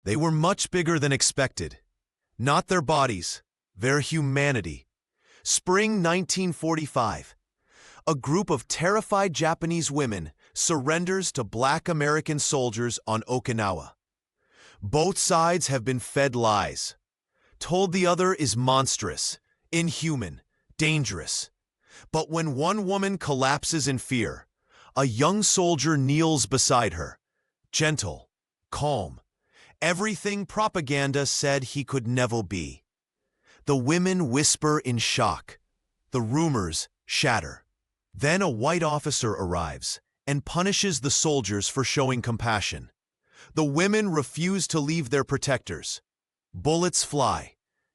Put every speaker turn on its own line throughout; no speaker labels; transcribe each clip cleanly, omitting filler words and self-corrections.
They were much bigger than expected. Not their bodies, their humanity. Spring 1945. A group of terrified Japanese women surrenders to Black American soldiers on Okinawa. Both sides have been fed lies, told the other is monstrous, inhuman, dangerous. But when one woman collapses in fear, a young soldier kneels beside her, gentle, calm, everything propaganda said he could never be. The women whisper in shock. The rumors shatter. Then a white officer arrives and punishes the soldiers for showing compassion. The women refuse to leave their protectors. Bullets fly.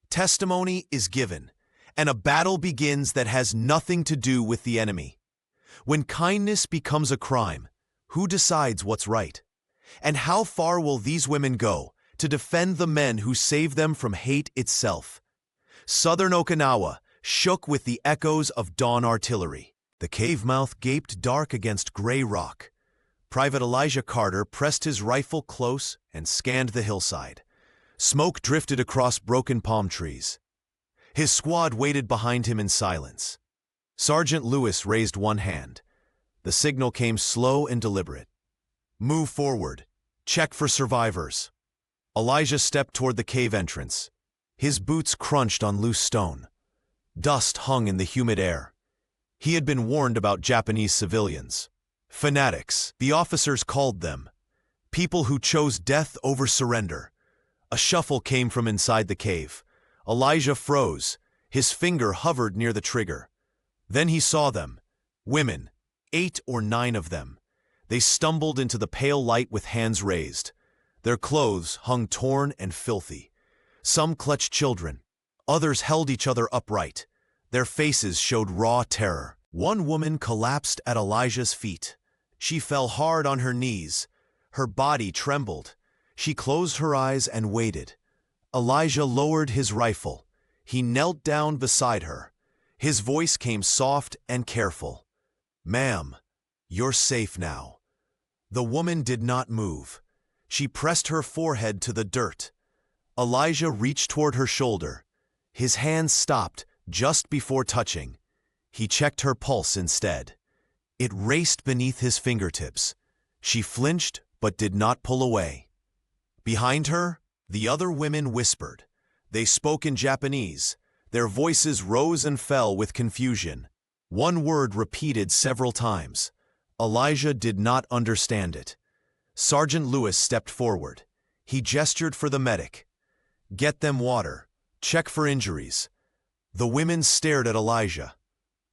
Testimony is given, and a battle begins that has nothing to do with the enemy. When kindness becomes a crime, who decides what's right? And how far will these women go to defend the men who saved them from hate itself? Southern Okinawa shook with the echoes of dawn artillery. The cave mouth gaped dark against gray rock. Private Elijah Carter pressed his rifle close and scanned the hillside. Smoke drifted across broken palm trees. His squad waited behind him in silence. Sergeant Lewis raised one hand. The signal came slow and deliberate. Move forward. Check for survivors. Elijah stepped toward the cave entrance. His boots crunched on loose stone. Dust hung in the humid air. He had been warned about Japanese civilians. Fanatics, the officers called them. People who chose death over surrender. A shuffle came from inside the cave. Elijah froze. His finger hovered near the trigger. Then he saw them. Women, 8 or 9 of them. They stumbled into the pale light with hands raised. Their clothes hung torn and filthy. Some clutched children. Others held each other upright. Their faces showed raw terror. One woman collapsed at Elijah's feet. She fell hard on her knees. Her body trembled. She closed her eyes and waited. Elijah lowered his rifle. He knelt down beside her. His voice came soft and careful. "Ma'am, you're safe now." The woman did not move. She pressed her forehead to the dirt. Elijah reached toward her shoulder. His hand stopped just before touching. He checked her pulse instead. It raced beneath his fingertips. She flinched but did not pull away. Behind her, the other women whispered. They spoke in Japanese. Their voices rose and fell with confusion. One word repeated several times. Elijah did not understand it. Sergeant Lewis stepped forward. He gestured for the medic. "Get them water. Check for injuries." The women stared at Elijah.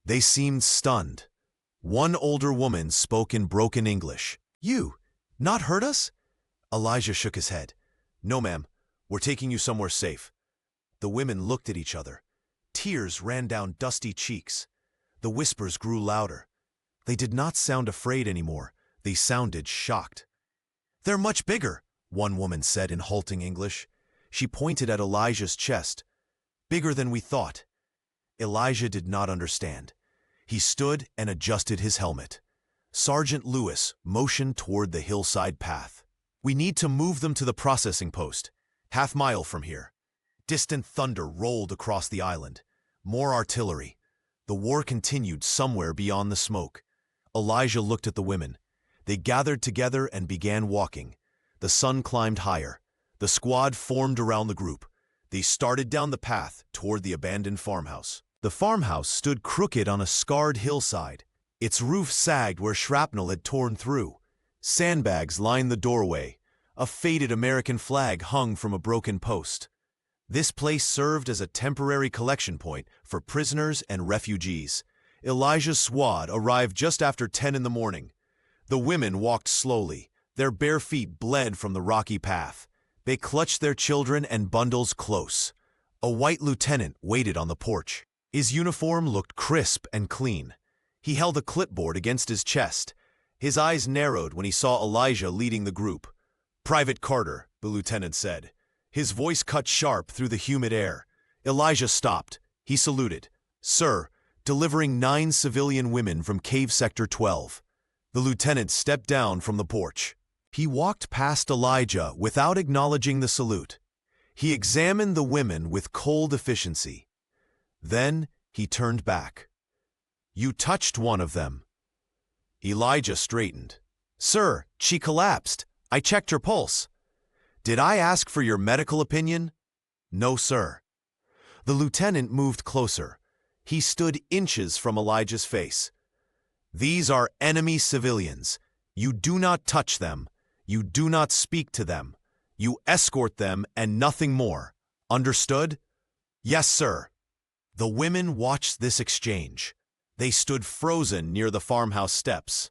They seemed stunned. One older woman spoke in broken English. "You, not hurt us?" Elijah shook his head. "No, ma'am. We're taking you somewhere safe." The women looked at each other. Tears ran down dusty cheeks. The whispers grew louder. They did not sound afraid anymore. They sounded shocked. "They're much bigger," one woman said in halting English. She pointed at Elijah's chest. "Bigger than we thought." Elijah did not understand. He stood and adjusted his helmet. Sergeant Lewis motioned toward the hillside path. "We need to move them to the processing post, half-mile from here." Distant thunder rolled across the island. More artillery. The war continued somewhere beyond the smoke. Elijah looked at the women. They gathered together and began walking. The sun climbed higher. The squad formed around the group. They started down the path toward the abandoned farmhouse. The farmhouse stood crooked on a scarred hillside. Its roof sagged where shrapnel had torn through. Sandbags lined the doorway. A faded American flag hung from a broken post. This place served as a temporary collection point for prisoners and refugees. Elijah's squad arrived just after 10 in the morning. The women walked slowly. Their bare feet bled from the rocky path. They clutched their children and bundles close. A white lieutenant waited on the porch. His uniform looked crisp and clean. He held a clipboard against his chest. His eyes narrowed when he saw Elijah leading the group. "Private Carter," the lieutenant said. His voice cut sharp through the humid air. Elijah stopped. He saluted. "Sir, delivering 9 civilian women from Cave Sector 12. The lieutenant stepped down from the porch. He walked past Elijah without acknowledging the salute. He examined the women with cold efficiency. Then he turned back. "You touched one of them." Elijah straightened. "Sir, she collapsed. I checked her pulse." "Did I ask for your medical opinion?" "No, sir." The lieutenant moved closer. He stood inches from Elijah's face. "These are enemy civilians. You do not touch them. You do not speak to them. You escort them and nothing more. Understood?" "Yes, sir." The women watched this exchange. They stood frozen near the farmhouse steps.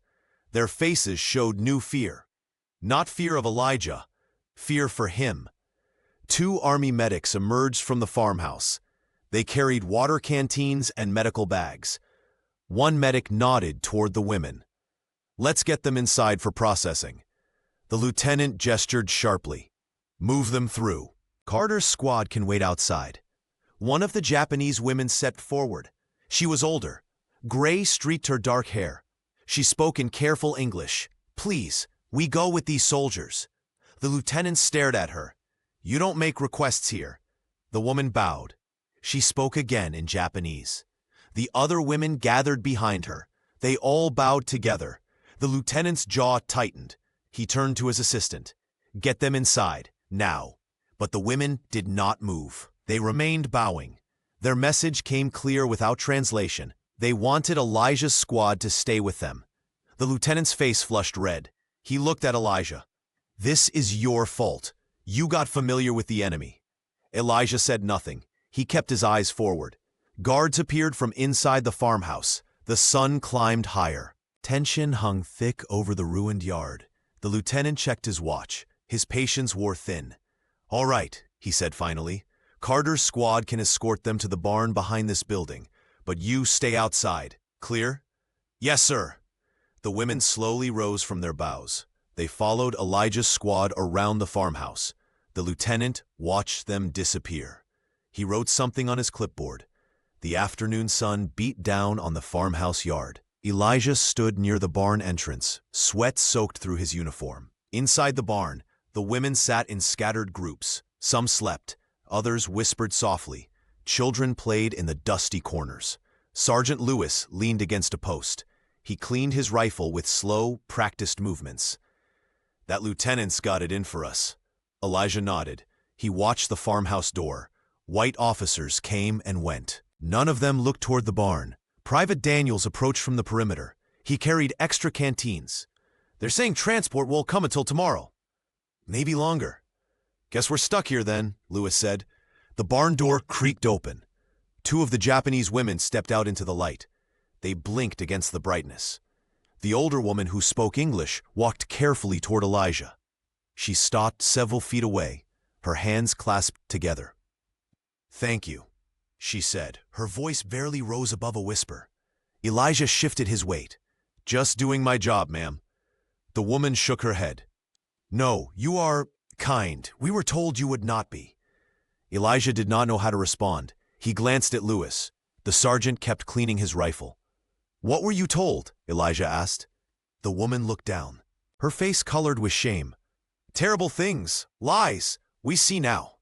Their faces showed new fear. Not fear of Elijah, fear for him. 2 army medics emerged from the farmhouse. They carried water canteens and medical bags. One medic nodded toward the women. "Let's get them inside for processing." The lieutenant gestured sharply. "Move them through. Carter's squad can wait outside." One of the Japanese women stepped forward. She was older. Gray streaked her dark hair. She spoke in careful English. "Please, we go with these soldiers." The lieutenant stared at her. "You don't make requests here." The woman bowed. She spoke again in Japanese. The other women gathered behind her. They all bowed together. The lieutenant's jaw tightened. He turned to his assistant. "Get them inside, now." But the women did not move. They remained bowing. Their message came clear without translation. They wanted Elijah's squad to stay with them. The lieutenant's face flushed red. He looked at Elijah. "This is your fault. You got familiar with the enemy." Elijah said nothing. He kept his eyes forward. Guards appeared from inside the farmhouse. The sun climbed higher. Tension hung thick over the ruined yard. The lieutenant checked his watch. His patience wore thin. "All right," he said finally. "Carter's squad can escort them to the barn behind this building, but you stay outside. Clear?" "Yes, sir." The women slowly rose from their bows. They followed Elijah's squad around the farmhouse. The lieutenant watched them disappear. He wrote something on his clipboard. The afternoon sun beat down on the farmhouse yard. Elijah stood near the barn entrance, sweat soaked through his uniform. Inside the barn, the women sat in scattered groups. Some slept, others whispered softly. Children played in the dusty corners. Sergeant Lewis leaned against a post. He cleaned his rifle with slow, practiced movements. "That lieutenant's got it in for us." Elijah nodded. He watched the farmhouse door. White officers came and went. None of them looked toward the barn. Private Daniels approached from the perimeter. He carried extra canteens. "They're saying transport won't come until tomorrow." "Maybe longer." "Guess we're stuck here then," Lewis said. The barn door creaked open. 2 of the Japanese women stepped out into the light. They blinked against the brightness. The older woman who spoke English walked carefully toward Elijah. She stopped several feet away, her hands clasped together. "Thank you," she said. Her voice barely rose above a whisper. Elijah shifted his weight. "Just doing my job, ma'am." The woman shook her head. "No, you are kind. We were told you would not be." Elijah did not know how to respond. He glanced at Lewis. The sergeant kept cleaning his rifle. "What were you told?" Elijah asked. The woman looked down. Her face colored with shame. "Terrible things. Lies. We see now."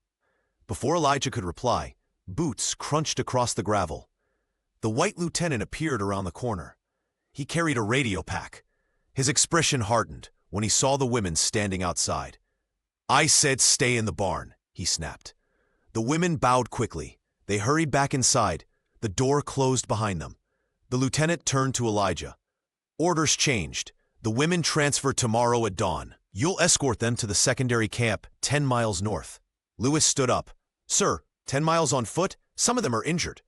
Before Elijah could reply, boots crunched across the gravel. The white lieutenant appeared around the corner. He carried a radio pack. His expression hardened when he saw the women standing outside. "I said stay in the barn," he snapped. The women bowed quickly. They hurried back inside. The door closed behind them. The lieutenant turned to Elijah. "Orders changed. The women transfer tomorrow at dawn. You'll escort them to the secondary camp 10 miles north." Lewis stood up. "Sir, 10 miles on foot? Some of them are injured."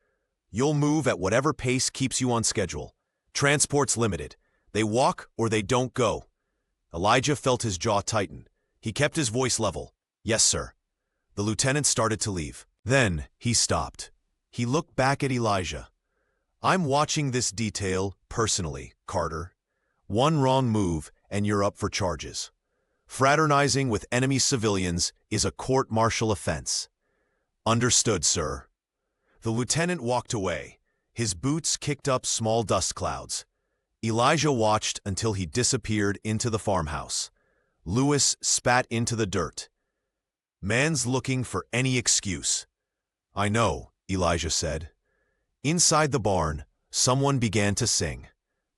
"You'll move at whatever pace keeps you on schedule. Transport's limited. They walk or they don't go." Elijah felt his jaw tighten. He kept his voice level. "Yes, sir." The lieutenant started to leave. Then he stopped. He looked back at Elijah. "I'm watching this detail personally, Carter. One wrong move and you're up for charges. Fraternizing with enemy civilians is a court-martial offense." "Understood, sir." The lieutenant walked away. His boots kicked up small dust clouds. Elijah watched until he disappeared into the farmhouse. Lewis spat into the dirt. "Man's looking for any excuse." "I know," Elijah said. Inside the barn, someone began to sing.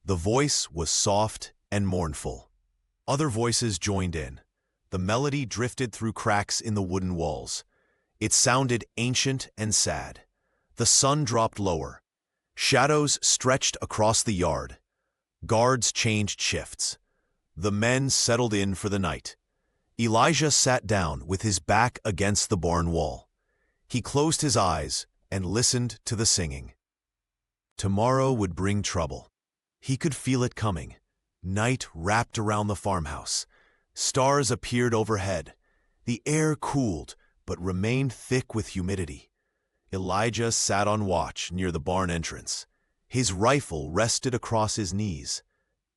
The voice was soft and mournful. Other voices joined in. The melody drifted through cracks in the wooden walls. It sounded ancient and sad. The sun dropped lower. Shadows stretched across the yard. Guards changed shifts. The men settled in for the night. Elijah sat down with his back against the barn wall. He closed his eyes and listened to the singing. Tomorrow would bring trouble. He could feel it coming. Night wrapped around the farmhouse. Stars appeared overhead. The air cooled, but remained thick with humidity. Elijah sat on watch near the barn entrance. His rifle rested across his knees.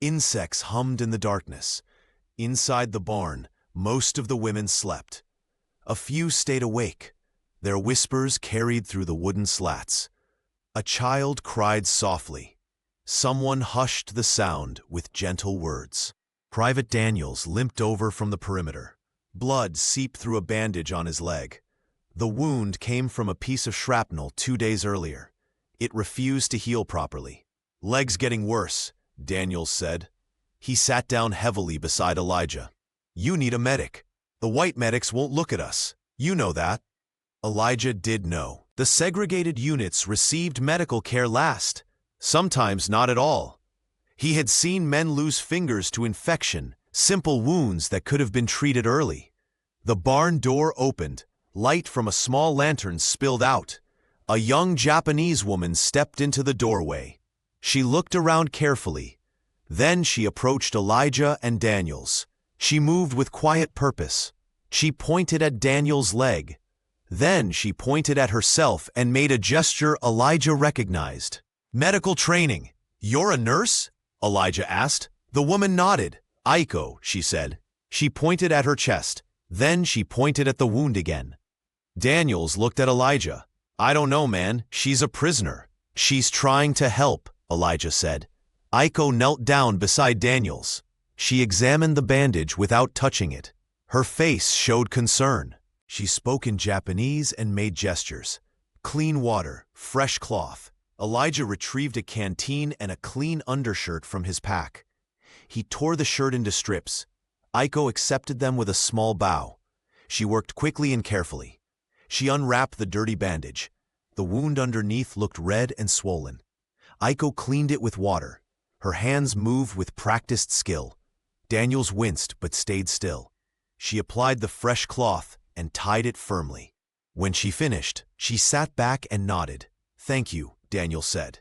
Insects hummed in the darkness. Inside the barn, most of the women slept. A few stayed awake. Their whispers carried through the wooden slats. A child cried softly. Someone hushed the sound with gentle words. Private Daniels limped over from the perimeter. Blood seeped through a bandage on his leg. The wound came from a piece of shrapnel 2 days earlier. It refused to heal properly. "Leg's getting worse," Daniels said. He sat down heavily beside Elijah. "You need a medic. The white medics won't look at us. You know that." Elijah did know. The segregated units received medical care last, sometimes not at all. He had seen men lose fingers to infection, simple wounds that could have been treated early. The barn door opened. Light from a small lantern spilled out. A young Japanese woman stepped into the doorway. She looked around carefully. Then she approached Elijah and Daniels. She moved with quiet purpose. She pointed at Daniel's leg. Then she pointed at herself and made a gesture Elijah recognized. "Medical training. You're a nurse?" Elijah asked. The woman nodded. "Aiko," she said. She pointed at her chest. Then she pointed at the wound again. Daniels looked at Elijah. "I don't know, man. She's a prisoner." "She's trying to help," Elijah said. Aiko knelt down beside Daniels. She examined the bandage without touching it. Her face showed concern. She spoke in Japanese and made gestures. "Clean water, fresh cloth." Elijah retrieved a canteen and a clean undershirt from his pack. He tore the shirt into strips. Aiko accepted them with a small bow. She worked quickly and carefully. She unwrapped the dirty bandage. The wound underneath looked red and swollen. Aiko cleaned it with water. Her hands moved with practiced skill. Daniels winced but stayed still. She applied the fresh cloth and tied it firmly. When she finished, she sat back and nodded. "Thank you," Daniels said.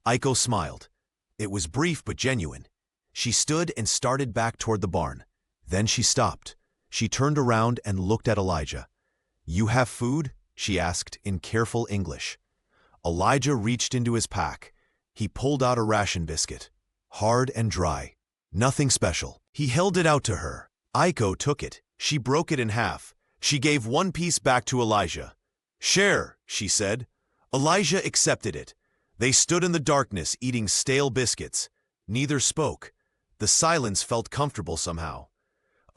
Aiko smiled. It was brief but genuine. She stood and started back toward the barn. Then she stopped. She turned around and looked at Elijah. "You have food?" she asked in careful English. Elijah reached into his pack. He pulled out a ration biscuit. Hard and dry. Nothing special. He held it out to her. Aiko took it. She broke it in half. She gave one piece back to Elijah. "Share," she said. Elijah accepted it. They stood in the darkness eating stale biscuits. Neither spoke. The silence felt comfortable somehow.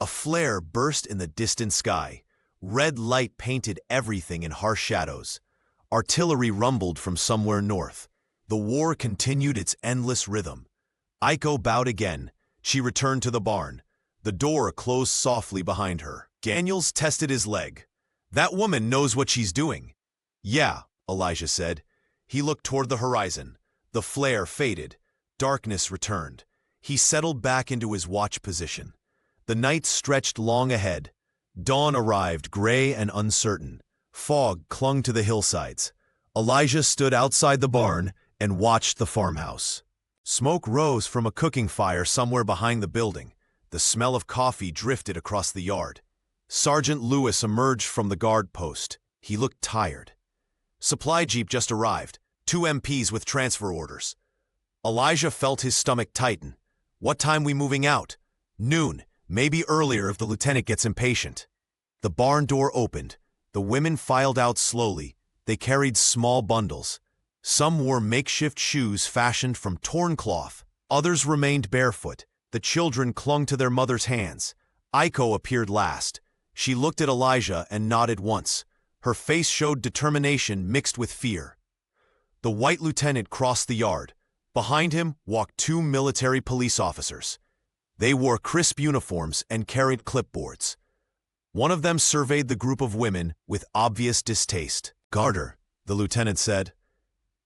A flare burst in the distant sky. Red light painted everything in harsh shadows. Artillery rumbled from somewhere north. The war continued its endless rhythm. Aiko bowed again. She returned to the barn. The door closed softly behind her. Daniels tested his leg. "That woman knows what she's doing." "Yeah," Elijah said. He looked toward the horizon. The flare faded. Darkness returned. He settled back into his watch position. The night stretched long ahead. Dawn arrived, gray and uncertain. Fog clung to the hillsides. Elijah stood outside the barn and watched the farmhouse. Smoke rose from a cooking fire somewhere behind the building. The smell of coffee drifted across the yard. Sergeant Lewis emerged from the guard post. He looked tired. Supply jeep just arrived. 2 MPs with transfer orders. Elijah felt his stomach tighten. "What time we moving out?" "Noon. Maybe earlier if the lieutenant gets impatient." The barn door opened. The women filed out slowly. They carried small bundles. Some wore makeshift shoes fashioned from torn cloth. Others remained barefoot. The children clung to their mother's hands. Aiko appeared last. She looked at Elijah and nodded once. Her face showed determination mixed with fear. The white lieutenant crossed the yard. Behind him walked two military police officers. They wore crisp uniforms and carried clipboards. One of them surveyed the group of women with obvious distaste. "Garter," the lieutenant said.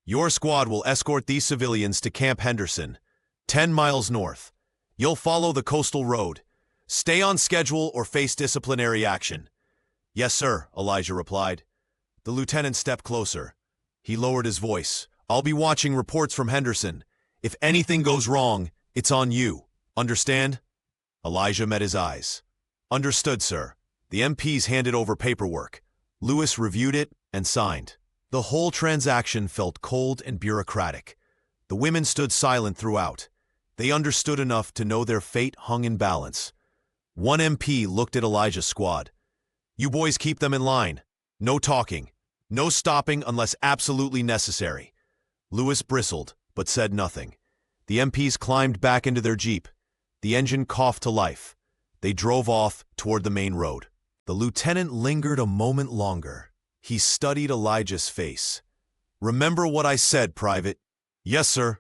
"Your squad will escort these civilians to Camp Henderson, 10 miles north. You'll follow the coastal road. Stay on schedule or face disciplinary action." "Yes, sir," Elijah replied. The lieutenant stepped closer. He lowered his voice. "I'll be watching reports from Henderson. If anything goes wrong, it's on you. Understand?" Elijah met his eyes. "Understood, sir." The MPs handed over paperwork. Lewis reviewed it and signed. The whole transaction felt cold and bureaucratic. The women stood silent throughout. They understood enough to know their fate hung in balance. One MP looked at Elijah's squad. "You boys keep them in line. No talking. No stopping unless absolutely necessary." Lewis bristled, but said nothing. The MPs climbed back into their jeep. The engine coughed to life. They drove off toward the main road. The lieutenant lingered a moment longer. He studied Elijah's face. "Remember what I said, Private?" "Yes, sir."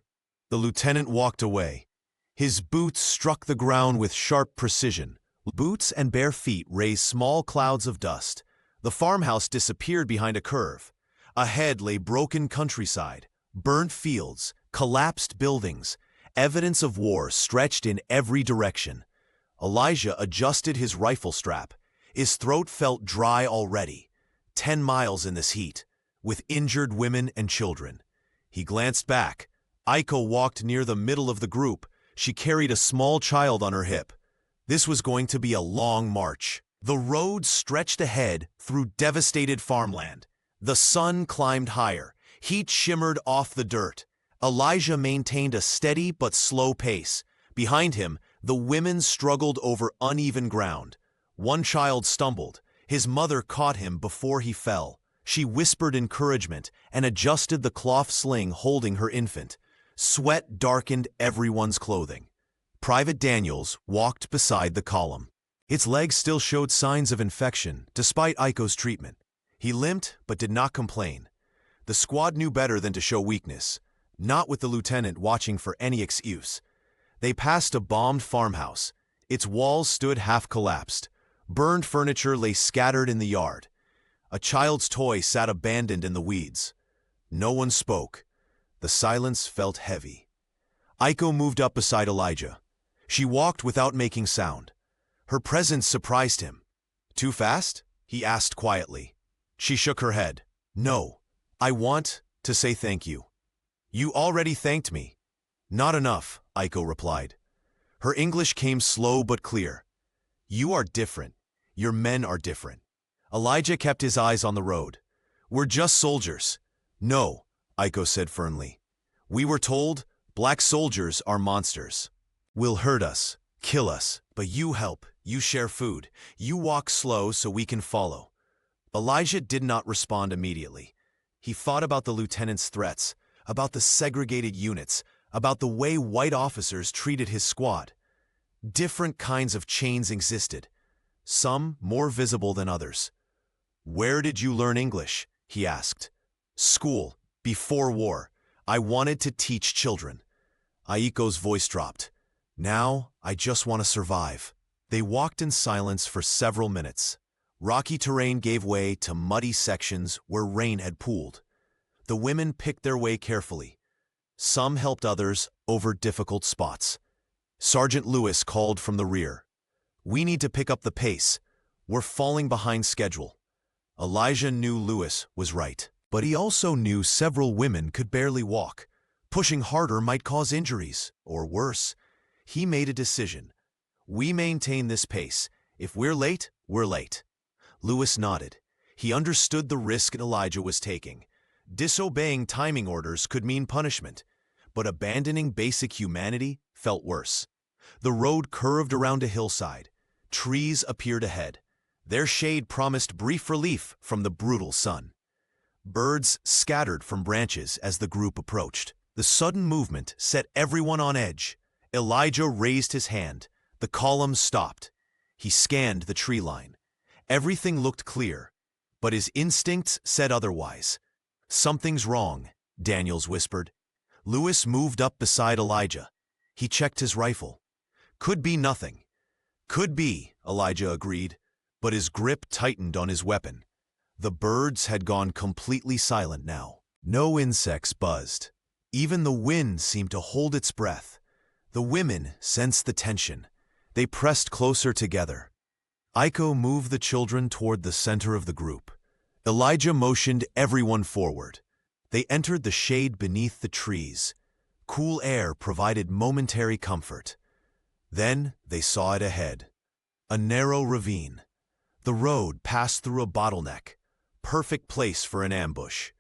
The lieutenant walked away. His boots struck the ground with sharp precision. Boots and bare feet raised small clouds of dust. The farmhouse disappeared behind a curve. Ahead lay broken countryside, burnt fields, collapsed buildings. Evidence of war stretched in every direction. Elijah adjusted his rifle strap. His throat felt dry already. 10 miles in this heat, with injured women and children. He glanced back. Aiko walked near the middle of the group. She carried a small child on her hip. This was going to be a long march. The road stretched ahead through devastated farmland. The sun climbed higher. Heat shimmered off the dirt. Elijah maintained a steady but slow pace. Behind him, the women struggled over uneven ground. One child stumbled. His mother caught him before he fell. She whispered encouragement and adjusted the cloth sling holding her infant. Sweat darkened everyone's clothing. Private Daniels walked beside the column. Its legs still showed signs of infection, despite Aiko's treatment. He limped, but did not complain. The squad knew better than to show weakness, not with the lieutenant watching for any excuse. They passed a bombed farmhouse. Its walls stood half-collapsed. Burned furniture lay scattered in the yard. A child's toy sat abandoned in the weeds. No one spoke. The silence felt heavy. Aiko moved up beside Elijah. She walked without making sound. Her presence surprised him. "Too fast?" he asked quietly. She shook her head. "No, I want to say thank you." "You already thanked me." "Not enough," Aiko replied. Her English came slow but clear. "You are different. Your men are different." Elijah kept his eyes on the road. "We're just soldiers." "No," Aiko said firmly. "We were told black soldiers are monsters. Will hurt us, kill us, but you help, you share food, you walk slow so we can follow." Elijah did not respond immediately. He thought about the lieutenant's threats, about the segregated units, about the way white officers treated his squad. Different kinds of chains existed, some more visible than others. "Where did you learn English?" he asked. "School, before war. I wanted to teach children." Aiko's voice dropped. "Now, I just want to survive." They walked in silence for several minutes. Rocky terrain gave way to muddy sections where rain had pooled. The women picked their way carefully. Some helped others over difficult spots. Sergeant Lewis called from the rear. "We need to pick up the pace. We're falling behind schedule." Elijah knew Lewis was right, but he also knew several women could barely walk. Pushing harder might cause injuries, or worse. He made a decision. "We maintain this pace. If we're late, we're late." Lewis nodded. He understood the risk Elijah was taking. Disobeying timing orders could mean punishment, but abandoning basic humanity felt worse. The road curved around a hillside. Trees appeared ahead. Their shade promised brief relief from the brutal sun. Birds scattered from branches as the group approached. The sudden movement set everyone on edge. Elijah raised his hand. The column stopped. He scanned the tree line. Everything looked clear, but his instincts said otherwise. "Something's wrong," Daniels whispered. Lewis moved up beside Elijah. He checked his rifle. "Could be nothing." "Could be," Elijah agreed, but his grip tightened on his weapon. The birds had gone completely silent now. No insects buzzed. Even the wind seemed to hold its breath. The women sensed the tension. They pressed closer together. Iko moved the children toward the center of the group. Elijah motioned everyone forward. They entered the shade beneath the trees. Cool air provided momentary comfort. Then they saw it ahead. A narrow ravine. The road passed through a bottleneck. Perfect place for an ambush.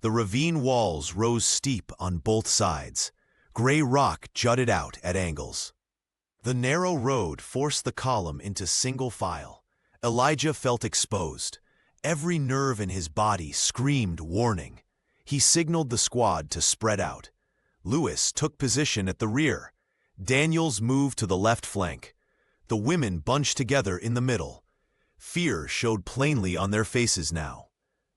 The ravine walls rose steep on both sides. Gray rock jutted out at angles. The narrow road forced the column into single file. Elijah felt exposed. Every nerve in his body screamed warning. He signaled the squad to spread out. Lewis took position at the rear. Daniels moved to the left flank. The women bunched together in the middle. Fear showed plainly on their faces now.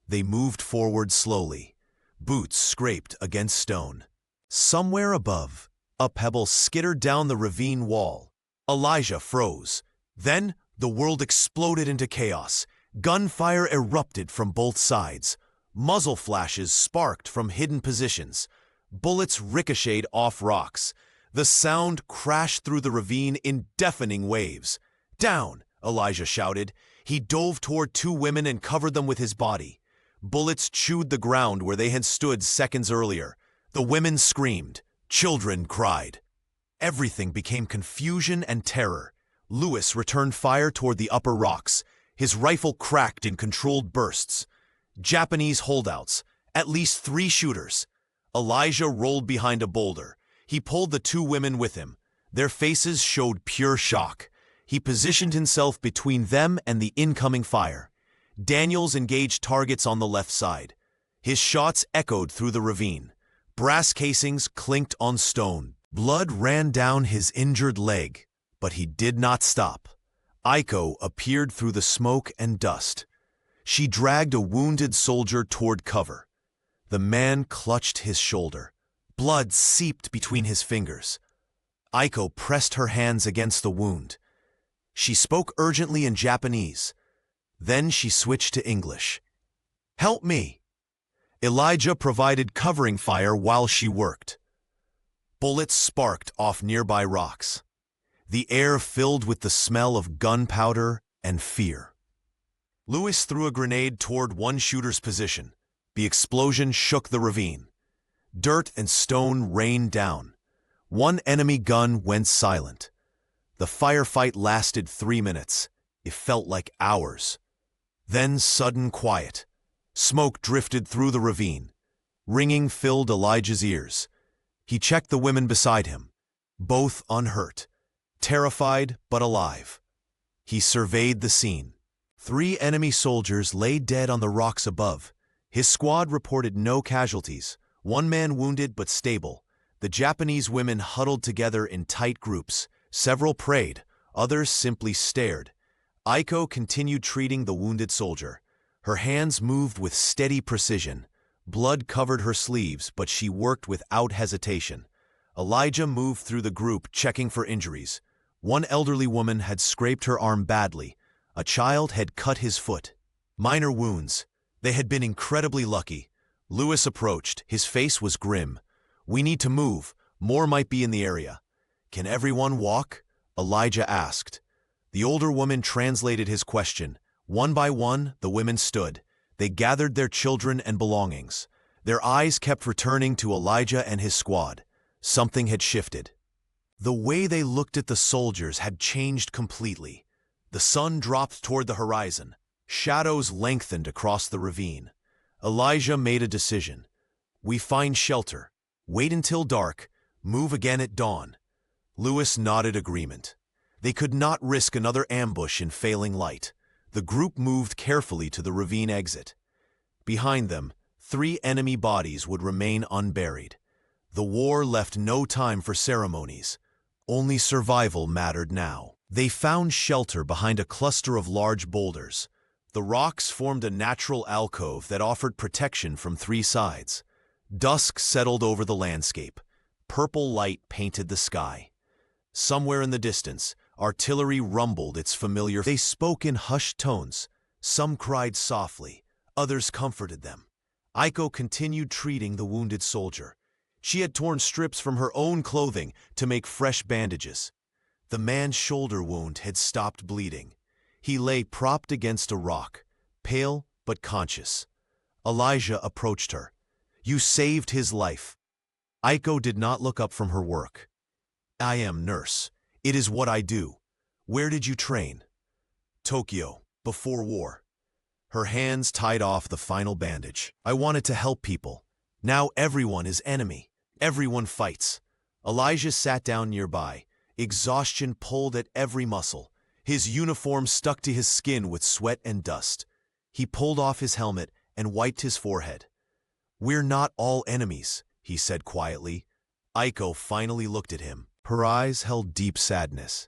They moved forward slowly. Boots scraped against stone. Somewhere above, a pebble skittered down the ravine wall. Elijah froze. Then the world exploded into chaos. Gunfire erupted from both sides. Muzzle flashes sparked from hidden positions. Bullets ricocheted off rocks. The sound crashed through the ravine in deafening waves. "Down!" Elijah shouted. He dove toward two women and covered them with his body. Bullets chewed the ground where they had stood seconds earlier. The women screamed. Children cried. Everything became confusion and terror. Lewis returned fire toward the upper rocks. His rifle cracked in controlled bursts. Japanese holdouts, at least 3 shooters. Elijah rolled behind a boulder. He pulled the 2 women with him. Their faces showed pure shock. He positioned himself between them and the incoming fire. Daniels engaged targets on the left side. His shots echoed through the ravine. Brass casings clinked on stone. Blood ran down his injured leg, but he did not stop. Iko appeared through the smoke and dust. She dragged a wounded soldier toward cover. The man clutched his shoulder. Blood seeped between his fingers. Iko pressed her hands against the wound. She spoke urgently in Japanese. Then she switched to English. "Help me." Elijah provided covering fire while she worked. Bullets sparked off nearby rocks. The air filled with the smell of gunpowder and fear. Lewis threw a grenade toward one shooter's position. The explosion shook the ravine. Dirt and stone rained down. One enemy gun went silent. The firefight lasted 3 minutes. It felt like hours. Then sudden quiet. Smoke drifted through the ravine. Ringing filled Elijah's ears. He checked the women beside him, both unhurt, terrified but alive. He surveyed the scene. 3 enemy soldiers lay dead on the rocks above. His squad reported no casualties. 1 man wounded but stable. The Japanese women huddled together in tight groups. Several prayed, others simply stared. Iko continued treating the wounded soldier. Her hands moved with steady precision. Blood covered her sleeves, but she worked without hesitation. Elijah moved through the group, checking for injuries. One elderly woman had scraped her arm badly. A child had cut his foot. Minor wounds. They had been incredibly lucky. Lewis approached. His face was grim. "We need to move. More might be in the area." "Can everyone walk?" Elijah asked. The older woman translated his question. One by one, the women stood. They gathered their children and belongings. Their eyes kept returning to Elijah and his squad. Something had shifted. The way they looked at the soldiers had changed completely. The sun dropped toward the horizon. Shadows lengthened across the ravine. Elijah made a decision. "We find shelter. Wait until dark. Move again at dawn." Lewis nodded agreement. They could not risk another ambush in failing light. The group moved carefully to the ravine exit. Behind them, 3 enemy bodies would remain unburied. The war left no time for ceremonies. Only survival mattered now. They found shelter behind a cluster of large boulders. The rocks formed a natural alcove that offered protection from three sides. Dusk settled over the landscape. Purple light painted the sky. Somewhere in the distance, artillery rumbled its familiar. They spoke in hushed tones. Some cried softly, others comforted them. Aiko continued treating the wounded soldier. She had torn strips from her own clothing to make fresh bandages. The man's shoulder wound had stopped bleeding. He lay propped against a rock, pale but conscious. Elijah approached her. "You saved his life." Aiko did not look up from her work. "I am nurse. It is what I do." "Where did you train?" "Tokyo, before war." Her hands tied off the final bandage. "I wanted to help people. Now everyone is enemy. Everyone fights." Elijah sat down nearby. Exhaustion pulled at every muscle. His uniform stuck to his skin with sweat and dust. He pulled off his helmet and wiped his forehead. "We're not all enemies," he said quietly. Aiko finally looked at him. Her eyes held deep sadness.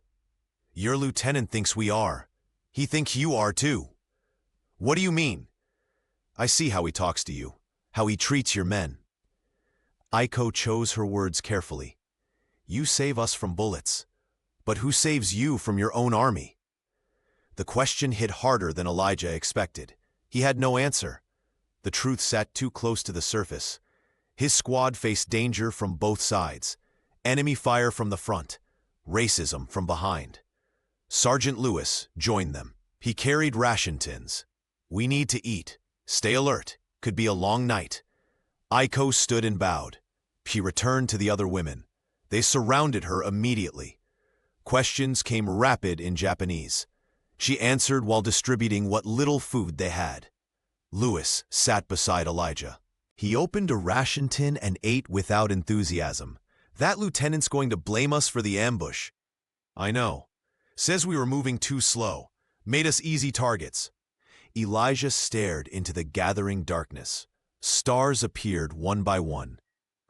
"Your lieutenant thinks we are. He thinks you are too." "What do you mean?" "I see how he talks to you, how he treats your men." Aiko chose her words carefully. "You save us from bullets. But who saves you from your own army?" The question hit harder than Elijah expected. He had no answer. The truth sat too close to the surface. His squad faced danger from both sides. Enemy fire from the front, racism from behind. Sergeant Lewis joined them. He carried ration tins. "We need to eat. Stay alert. Could be a long night." Aiko stood and bowed. She returned to the other women. They surrounded her immediately. Questions came rapid in Japanese. She answered while distributing what little food they had. Lewis sat beside Elijah. He opened a ration tin and ate without enthusiasm. "That lieutenant's going to blame us for the ambush." "I know. Says we were moving too slow. Made us easy targets." Elijah stared into the gathering darkness. Stars appeared one by one.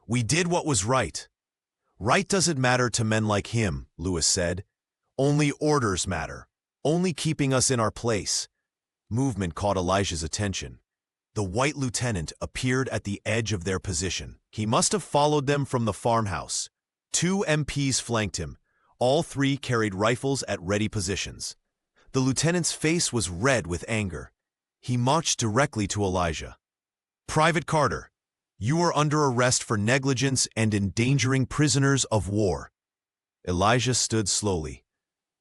"We did what was right." "Right doesn't matter to men like him," Lewis said. "Only orders matter. Only keeping us in our place." Movement caught Elijah's attention. The white lieutenant appeared at the edge of their position. He must have followed them from the farmhouse. 2 MPs flanked him. All 3 carried rifles at ready positions. The lieutenant's face was red with anger. He marched directly to Elijah. "Private Carter, you are under arrest for negligence and endangering prisoners of war." Elijah stood slowly.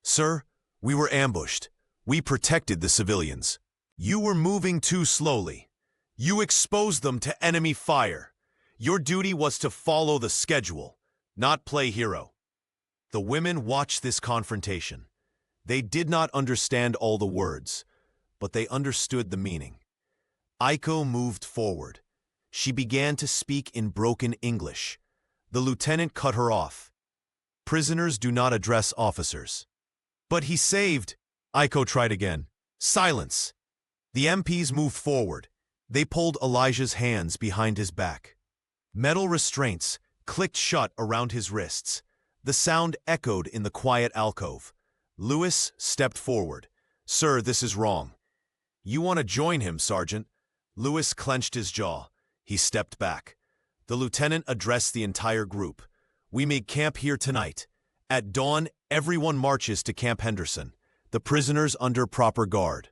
"Sir, we were ambushed. We protected the civilians. You were moving too slowly. You exposed them to enemy fire. Your duty was to follow the schedule, not play hero." The women watched this confrontation. They did not understand all the words, but they understood the meaning. Aiko moved forward. She began to speak in broken English. The lieutenant cut her off. "Prisoners do not address officers." "But he saved—" Aiko tried again. "Silence." The MPs moved forward. They pulled Elijah's hands behind his back. Metal restraints clicked shut around his wrists. The sound echoed in the quiet alcove. Lewis stepped forward. "Sir, this is wrong." "You want to join him, Sergeant?" Lewis clenched his jaw. He stepped back. The lieutenant addressed the entire group. "We make camp here tonight. At dawn, everyone marches to Camp Henderson. The prisoners under proper guard.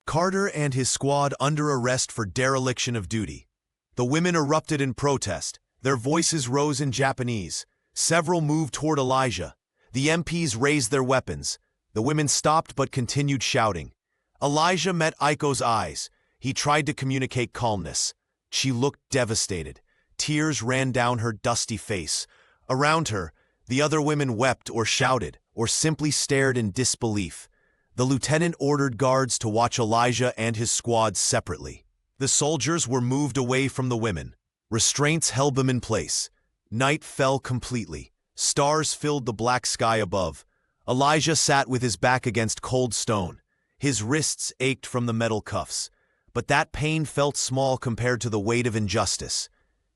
Carter and his squad under arrest for dereliction of duty." The women erupted in protest. Their voices rose in Japanese. Several moved toward Elijah. The MPs raised their weapons. The women stopped but continued shouting. Elijah met Aiko's eyes. He tried to communicate calmness. She looked devastated. Tears ran down her dusty face. Around her, the other women wept or shouted, or simply stared in disbelief. The lieutenant ordered guards to watch Elijah and his squad separately. The soldiers were moved away from the women. Restraints held them in place. Night fell completely. Stars filled the black sky above. Elijah sat with his back against cold stone. His wrists ached from the metal cuffs. But that pain felt small compared to the weight of injustice.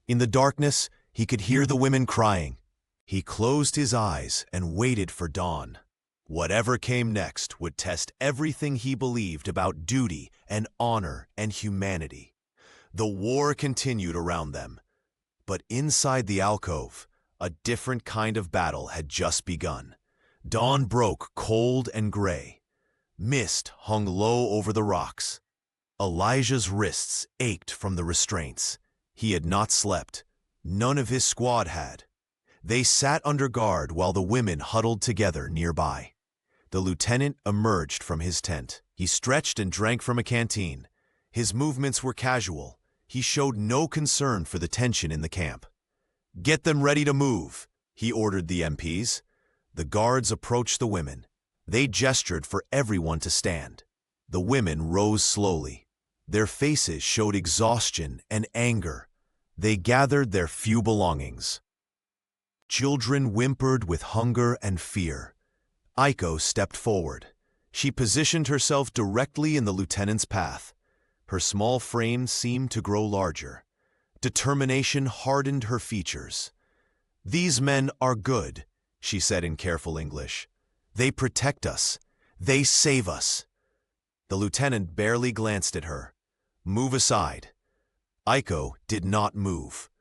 In the darkness, he could hear the women crying. He closed his eyes and waited for dawn. Whatever came next would test everything he believed about duty and honor and humanity. The war continued around them, but inside the alcove, a different kind of battle had just begun. Dawn broke cold and gray. Mist hung low over the rocks. Elijah's wrists ached from the restraints. He had not slept. None of his squad had. They sat under guard while the women huddled together nearby. The lieutenant emerged from his tent. He stretched and drank from a canteen. His movements were casual. He showed no concern for the tension in the camp. "Get them ready to move," he ordered the MPs. The guards approached the women. They gestured for everyone to stand. The women rose slowly. Their faces showed exhaustion and anger. They gathered their few belongings. Children whimpered with hunger and fear. Aiko stepped forward. She positioned herself directly in the lieutenant's path. Her small frame seemed to grow larger. Determination hardened her features. "These men are good," she said in careful English. "They protect us. They save us." The lieutenant barely glanced at her. "Move aside." Aiko did not move.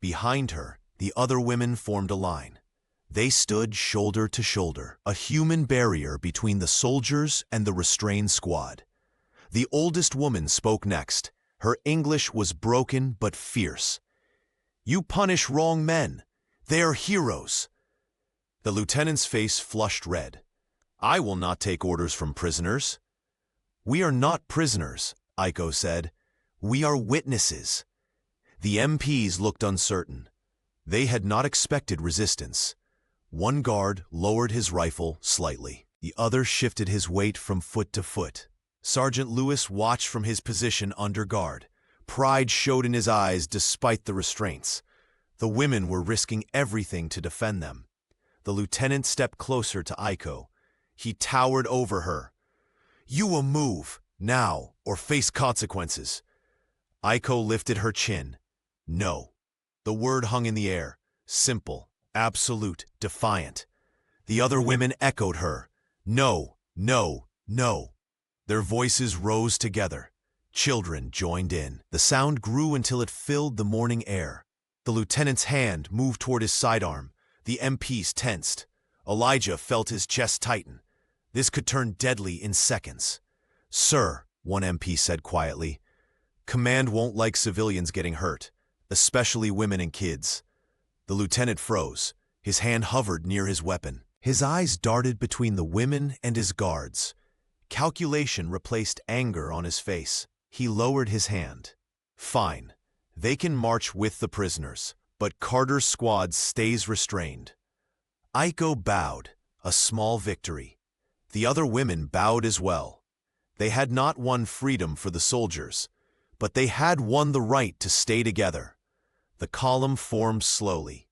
Behind her, the other women formed a line. They stood shoulder to shoulder, a human barrier between the soldiers and the restrained squad. The oldest woman spoke next. Her English was broken but fierce. "You punish wrong men. They are heroes." The lieutenant's face flushed red. "I will not take orders from prisoners." "We are not prisoners," Aiko said. "We are witnesses." The MPs looked uncertain. They had not expected resistance. One guard lowered his rifle slightly. The other shifted his weight from foot to foot. Sergeant Lewis watched from his position under guard. Pride showed in his eyes despite the restraints. The women were risking everything to defend them. The lieutenant stepped closer to Aiko. He towered over her. "You will move, now, or face consequences." Aiko lifted her chin. "No." The word hung in the air, simple, absolute, defiant. The other women echoed her. "No, no, no." Their voices rose together. Children joined in. The sound grew until it filled the morning air. The lieutenant's hand moved toward his sidearm. The MPs tensed. Elijah felt his chest tighten. This could turn deadly in seconds. "Sir," one MP said quietly, "command won't like civilians getting hurt, especially women and kids." The lieutenant froze. His hand hovered near his weapon. His eyes darted between the women and his guards. Calculation replaced anger on his face. He lowered his hand. "Fine. They can march with the prisoners, but Carter's squad stays restrained." Aiko bowed, a small victory. The other women bowed as well. They had not won freedom for the soldiers, but they had won the right to stay together. The column formed slowly.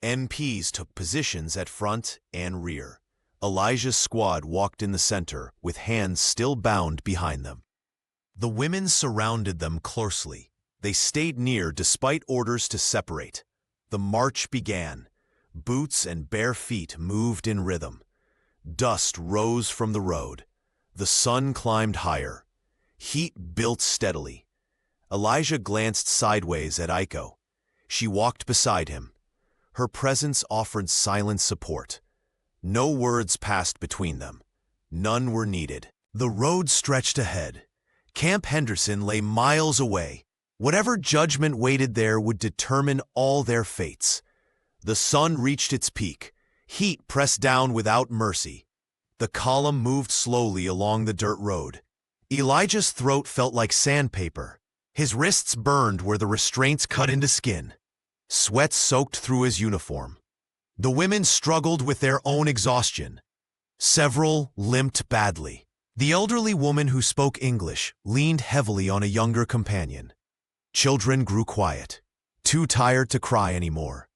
MPs took positions at front and rear. Elijah's squad walked in the center, with hands still bound behind them. The women surrounded them closely. They stayed near despite orders to separate. The march began. Boots and bare feet moved in rhythm. Dust rose from the road. The sun climbed higher. Heat built steadily. Elijah glanced sideways at Aiko. She walked beside him. Her presence offered silent support. No words passed between them. None were needed. The road stretched ahead. Camp Henderson lay miles away. Whatever judgment waited there would determine all their fates. The sun reached its peak. Heat pressed down without mercy. The column moved slowly along the dirt road. Elijah's throat felt like sandpaper. His wrists burned where the restraints cut into skin. Sweat soaked through his uniform. The women struggled with their own exhaustion. Several limped badly. The elderly woman who spoke English leaned heavily on a younger companion. Children grew quiet, too tired to cry anymore.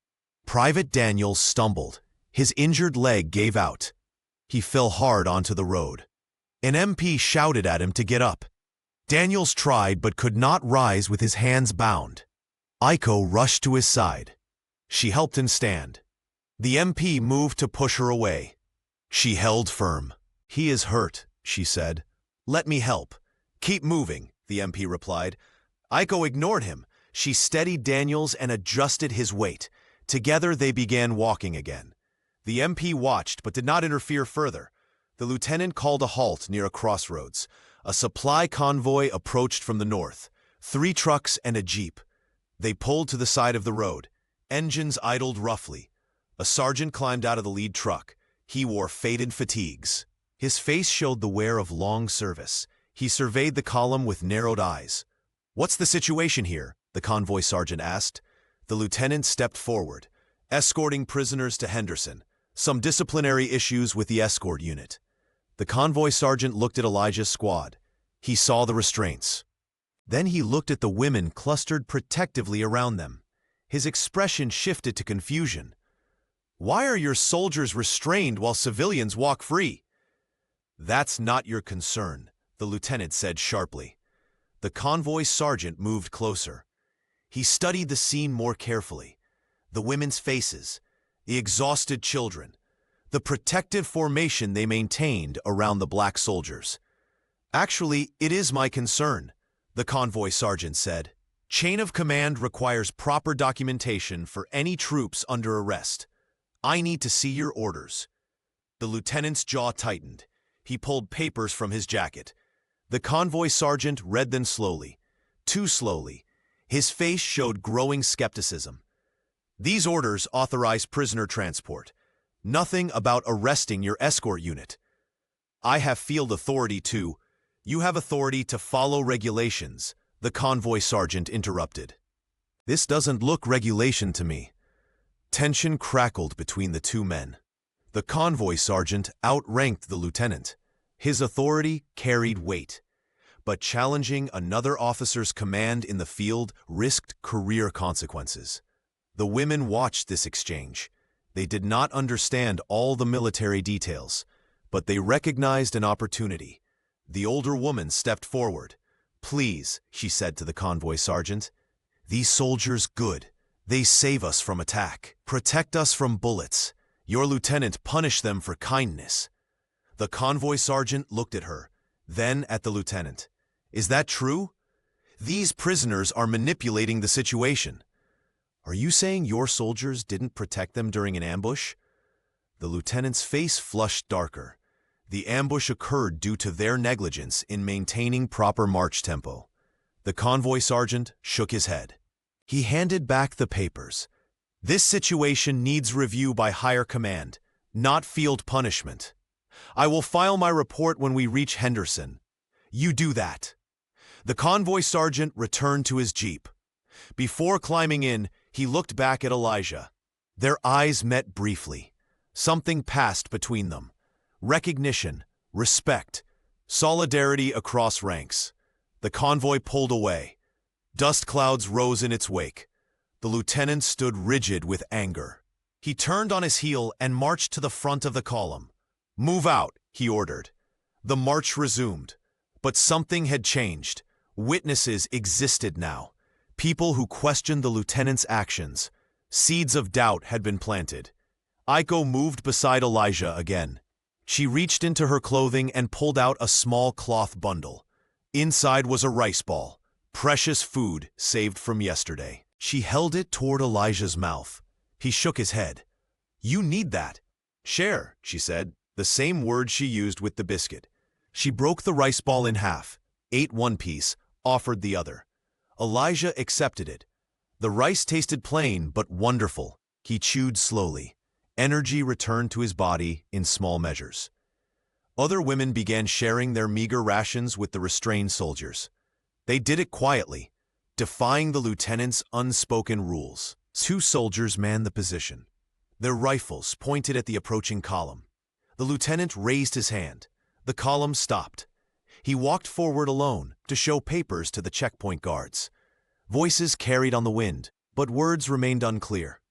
Private Daniel stumbled. His injured leg gave out. He fell hard onto the road. An MP shouted at him to get up. Daniels tried but could not rise with his hands bound. Aiko rushed to his side. She helped him stand. The MP moved to push her away. She held firm. "He is hurt," she said. "Let me help." "Keep moving," the MP replied. Aiko ignored him. She steadied Daniels and adjusted his weight. Together they began walking again. The MP watched but did not interfere further. The lieutenant called a halt near a crossroads. A supply convoy approached from the north. 3 trucks and a jeep. They pulled to the side of the road. Engines idled roughly. A sergeant climbed out of the lead truck. He wore faded fatigues. His face showed the wear of long service. He surveyed the column with narrowed eyes. "What's the situation here?" the convoy sergeant asked. The lieutenant stepped forward. "Escorting prisoners to Henderson. Some disciplinary issues with the escort unit." The convoy sergeant looked at Elijah's squad. He saw the restraints. Then he looked at the women clustered protectively around them. His expression shifted to confusion. "Why are your soldiers restrained while civilians walk free?" "That's not your concern," the lieutenant said sharply. The convoy sergeant moved closer. He studied the scene more carefully. The women's faces, the exhausted children, the protective formation they maintained around the black soldiers. "Actually, it is my concern," the convoy sergeant said. "Chain of command requires proper documentation for any troops under arrest. I need to see your orders." The lieutenant's jaw tightened. He pulled papers from his jacket. The convoy sergeant read them slowly, too slowly. His face showed growing skepticism. "These orders authorize prisoner transport. Nothing about arresting your escort unit." "I have field authority too." "You have authority to follow regulations," the convoy sergeant interrupted. "This doesn't look regulation to me." Tension crackled between the two men. The convoy sergeant outranked the lieutenant. His authority carried weight. But challenging another officer's command in the field risked career consequences. The women watched this exchange. They did not understand all the military details, but they recognized an opportunity. The older woman stepped forward. "Please," she said to the convoy sergeant. "These soldiers good. They save us from attack, protect us from bullets. Your lieutenant punished them for kindness." The convoy sergeant looked at her, then at the lieutenant. "Is that true? These prisoners are manipulating the situation." "Are you saying your soldiers didn't protect them during an ambush?" The lieutenant's face flushed darker. The ambush occurred due to their negligence in maintaining proper march tempo. The convoy sergeant shook his head. He handed back the papers. "This situation needs review by higher command, not field punishment. I will file my report when we reach Henderson. You do that." The convoy sergeant returned to his jeep. Before climbing in, he looked back at Elijah. Their eyes met briefly. Something passed between them. Recognition, respect, solidarity across ranks. The convoy pulled away. Dust clouds rose in its wake. The lieutenant stood rigid with anger. He turned on his heel and marched to the front of the column. "Move out," he ordered. The march resumed. But something had changed. Witnesses existed now. People who questioned the lieutenant's actions. Seeds of doubt had been planted. Aiko moved beside Elijah again. She reached into her clothing and pulled out a small cloth bundle. Inside was a rice ball, precious food saved from yesterday. She held it toward Elijah's mouth. He shook his head. "You need that." "Share," she said, the same word she used with the biscuit. She broke the rice ball in half, ate one piece, offered the other. Elijah accepted it. The rice tasted plain but wonderful. He chewed slowly. Energy returned to his body in small measures. Other women began sharing their meager rations with the restrained soldiers. They did it quietly, defying the lieutenant's unspoken rules. 2 soldiers manned the position. Their rifles pointed at the approaching column. The lieutenant raised his hand. The column stopped. He walked forward alone to show papers to the checkpoint guards. Voices carried on the wind, but words remained unclear.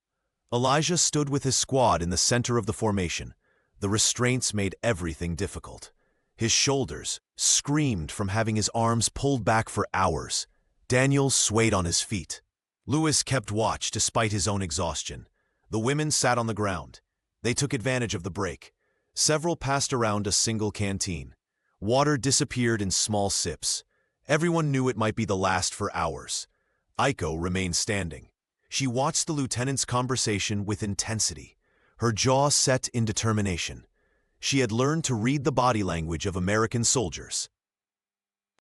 Elijah stood with his squad in the center of the formation. The restraints made everything difficult. His shoulders screamed from having his arms pulled back for hours. Daniel swayed on his feet. Lewis kept watch despite his own exhaustion. The women sat on the ground. They took advantage of the break. Several passed around a single canteen. Water disappeared in small sips. Everyone knew it might be the last for hours. Aiko remained standing. She watched the lieutenant's conversation with intensity, her jaw set in determination. She had learned to read the body language of American soldiers.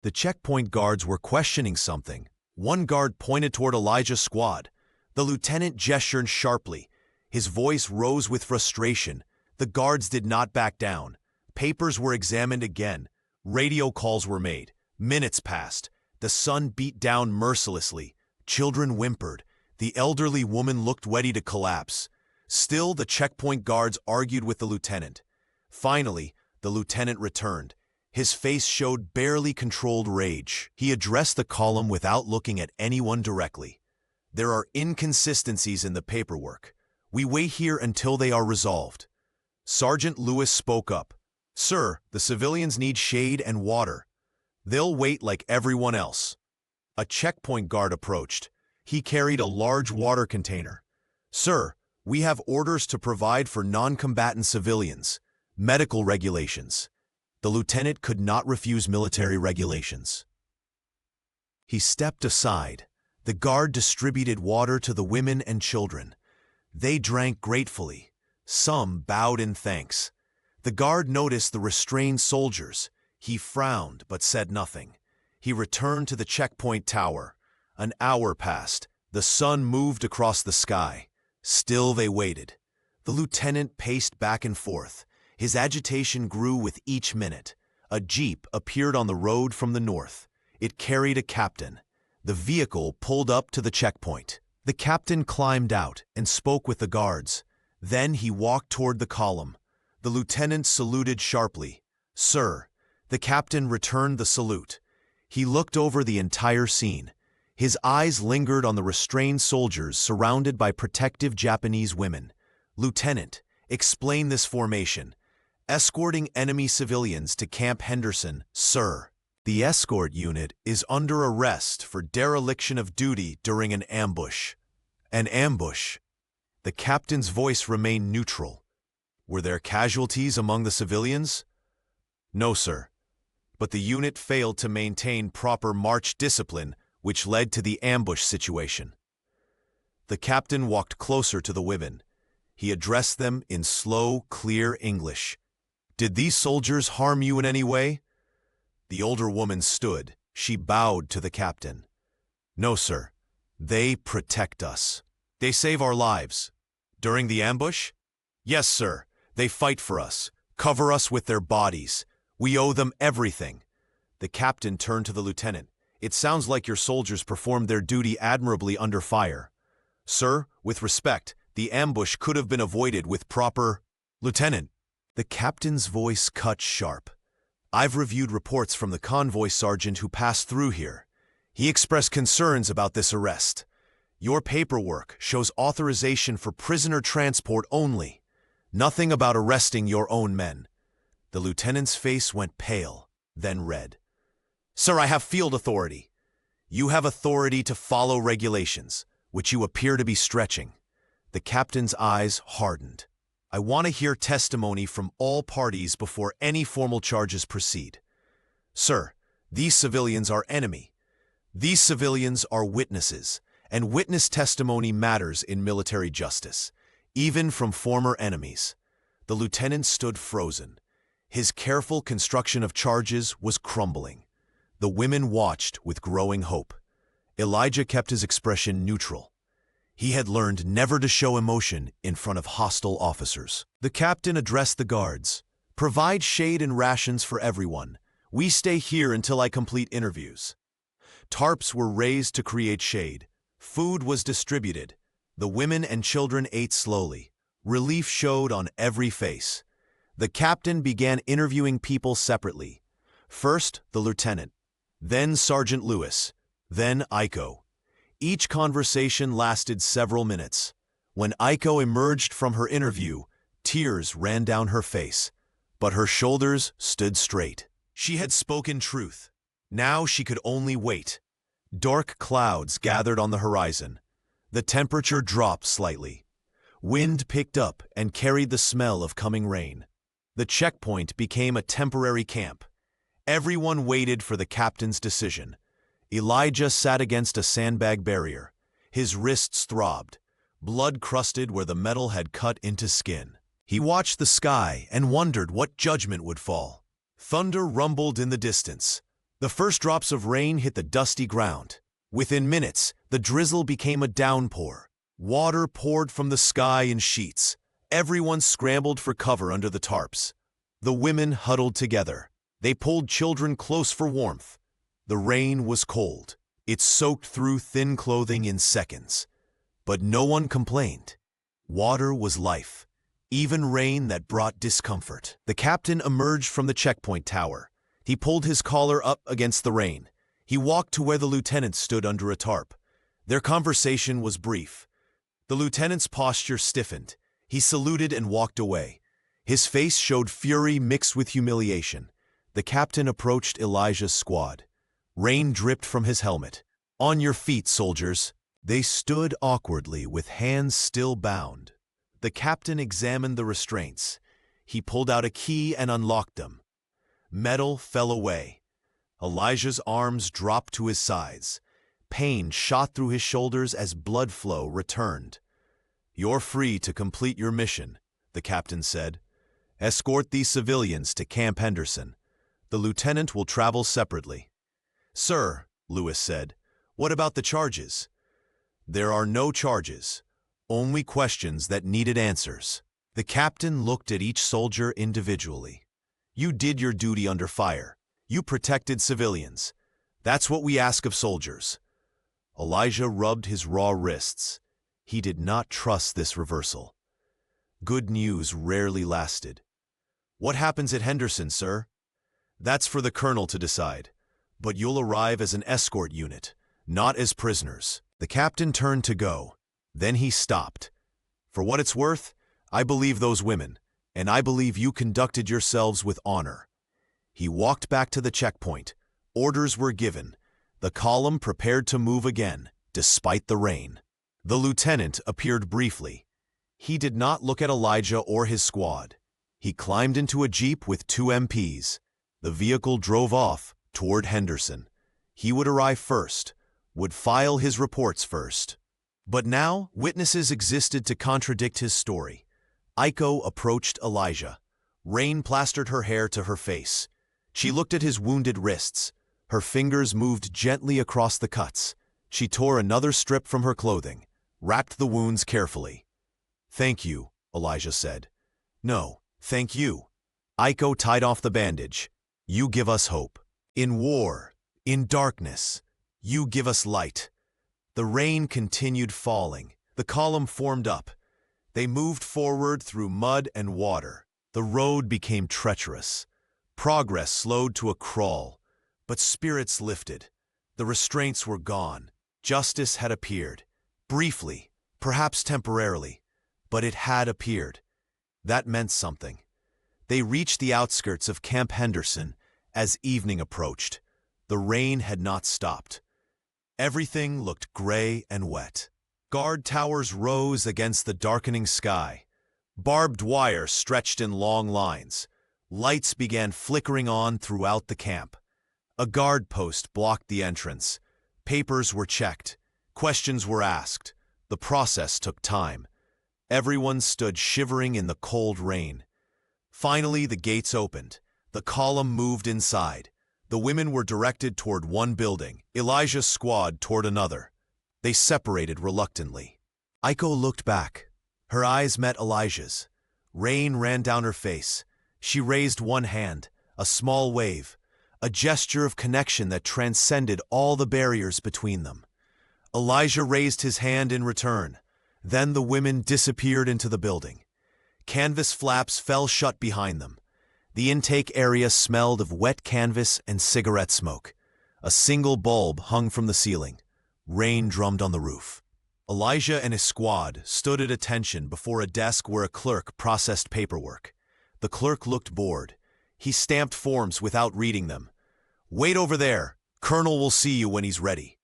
The checkpoint guards were questioning something. One guard pointed toward Elijah's squad. The lieutenant gestured sharply. His voice rose with frustration. The guards did not back down. Papers were examined again. Radio calls were made. Minutes passed. The sun beat down mercilessly. Children whimpered. The elderly woman looked ready to collapse. Still, the checkpoint guards argued with the lieutenant. Finally, the lieutenant returned. His face showed barely controlled rage. He addressed the column without looking at anyone directly. There are inconsistencies in the paperwork. We wait here until they are resolved. Sergeant Lewis spoke up. Sir, the civilians need shade and water. They'll wait like everyone else. A checkpoint guard approached. He carried a large water container. Sir, we have orders to provide for non-combatant civilians. Medical regulations. The lieutenant could not refuse military regulations. He stepped aside. The guard distributed water to the women and children. They drank gratefully. Some bowed in thanks. The guard noticed the restrained soldiers. He frowned but said nothing. He returned to the checkpoint tower. An hour passed. The sun moved across the sky. Still they waited. The lieutenant paced back and forth. His agitation grew with each minute. A jeep appeared on the road from the north. It carried a captain. The vehicle pulled up to the checkpoint. The captain climbed out and spoke with the guards. Then he walked toward the column. The lieutenant saluted sharply. Sir. The captain returned the salute. He looked over the entire scene. His eyes lingered on the restrained soldiers surrounded by protective Japanese women. Lieutenant, explain this formation. Escorting enemy civilians to Camp Henderson, sir. The escort unit is under arrest for dereliction of duty during an ambush. An ambush. The captain's voice remained neutral. Were there casualties among the civilians? No, sir. But the unit failed to maintain proper march discipline, which led to the ambush situation. The captain walked closer to the women. He addressed them in slow, clear English. Did these soldiers harm you in any way? The older woman stood. She bowed to the captain. No, sir. They protect us. They save our lives. During the ambush? Yes, sir. They fight for us, cover us with their bodies. We owe them everything. The captain turned to the lieutenant. It sounds like your soldiers performed their duty admirably under fire. Sir, with respect, the ambush could have been avoided with proper... Lieutenant. The captain's voice cut sharp. I've reviewed reports from the convoy sergeant who passed through here. He expressed concerns about this arrest. Your paperwork shows authorization for prisoner transport only. Nothing about arresting your own men. The lieutenant's face went pale, then red. Sir, I have field authority. You have authority to follow regulations, which you appear to be stretching. The captain's eyes hardened. I want to hear testimony from all parties before any formal charges proceed. Sir, these civilians are enemy. These civilians are witnesses, and witness testimony matters in military justice, even from former enemies. The lieutenant stood frozen. His careful construction of charges was crumbling. The women watched with growing hope. Elijah kept his expression neutral. He had learned never to show emotion in front of hostile officers. The captain addressed the guards. Provide shade and rations for everyone. We stay here until I complete interviews. Tarps were raised to create shade. Food was distributed. The women and children ate slowly. Relief showed on every face. The captain began interviewing people separately. First, the lieutenant. Then Sergeant Lewis. Then Aiko. Each conversation lasted several minutes. When Aiko emerged from her interview, tears ran down her face, but her shoulders stood straight. She had spoken truth. Now she could only wait. Dark clouds gathered on the horizon. The temperature dropped slightly. Wind picked up and carried the smell of coming rain. The checkpoint became a temporary camp. Everyone waited for the captain's decision. Elijah sat against a sandbag barrier. His wrists throbbed, blood crusted where the metal had cut into skin. He watched the sky and wondered what judgment would fall. Thunder rumbled in the distance. The first drops of rain hit the dusty ground. Within minutes, the drizzle became a downpour. Water poured from the sky in sheets. Everyone scrambled for cover under the tarps. The women huddled together. They pulled children close for warmth. The rain was cold. It soaked through thin clothing in seconds. But no one complained. Water was life, even rain that brought discomfort. The captain emerged from the checkpoint tower. He pulled his collar up against the rain. He walked to where the lieutenant stood under a tarp. Their conversation was brief. The lieutenant's posture stiffened. He saluted and walked away. His face showed fury mixed with humiliation. The captain approached Elijah's squad. Rain dripped from his helmet. "On your feet, soldiers." They stood awkwardly with hands still bound. The captain examined the restraints. He pulled out a key and unlocked them. Metal fell away. Elijah's arms dropped to his sides. Pain shot through his shoulders as blood flow returned. "You're free to complete your mission," the captain said. "Escort these civilians to Camp Henderson. The lieutenant will travel separately." "Sir," Lewis said, "what about the charges?" "There are no charges, only questions that needed answers." The captain looked at each soldier individually. "You did your duty under fire. You protected civilians. That's what we ask of soldiers." Elijah rubbed his raw wrists. He did not trust this reversal. Good news rarely lasted. "What happens at Henderson, sir?" "That's for the colonel to decide. But you'll arrive as an escort unit, not as prisoners." The captain turned to go. Then he stopped. "For what it's worth, I believe those women, and I believe you conducted yourselves with honor." He walked back to the checkpoint. Orders were given. The column prepared to move again, despite the rain. The lieutenant appeared briefly. He did not look at Elijah or his squad. He climbed into a jeep with 2 MPs. The vehicle drove off toward Henderson. He would arrive first, would file his reports first. But now, witnesses existed to contradict his story. Aiko approached Elijah. Rain plastered her hair to her face. She looked at his wounded wrists. Her fingers moved gently across the cuts. She tore another strip from her clothing, wrapped the wounds carefully. "Thank you," Elijah said. "No, thank you." Aiko tied off the bandage. "You give us hope. In war, in darkness, you give us light." The rain continued falling. The column formed up. They moved forward through mud and water. The road became treacherous. Progress slowed to a crawl, but spirits lifted. The restraints were gone. Justice had appeared. Briefly, perhaps temporarily, but it had appeared. That meant something. They reached the outskirts of Camp Henderson as evening approached. The rain had not stopped. Everything looked gray and wet. Guard towers rose against the darkening sky. Barbed wire stretched in long lines. Lights began flickering on throughout the camp. A guard post blocked the entrance. Papers were checked. Questions were asked. The process took time. Everyone stood shivering in the cold rain. Finally, the gates opened. The column moved inside. The women were directed toward one building, Elijah's squad toward another. They separated reluctantly. Aiko looked back. Her eyes met Elijah's. Rain ran down her face. She raised one hand, a small wave, a gesture of connection that transcended all the barriers between them. Elijah raised his hand in return. Then the women disappeared into the building. Canvas flaps fell shut behind them. The intake area smelled of wet canvas and cigarette smoke. A single bulb hung from the ceiling. Rain drummed on the roof. Elijah and his squad stood at attention before a desk where a clerk processed paperwork. The clerk looked bored. He stamped forms without reading them. "Wait over there. Colonel will see you when he's ready."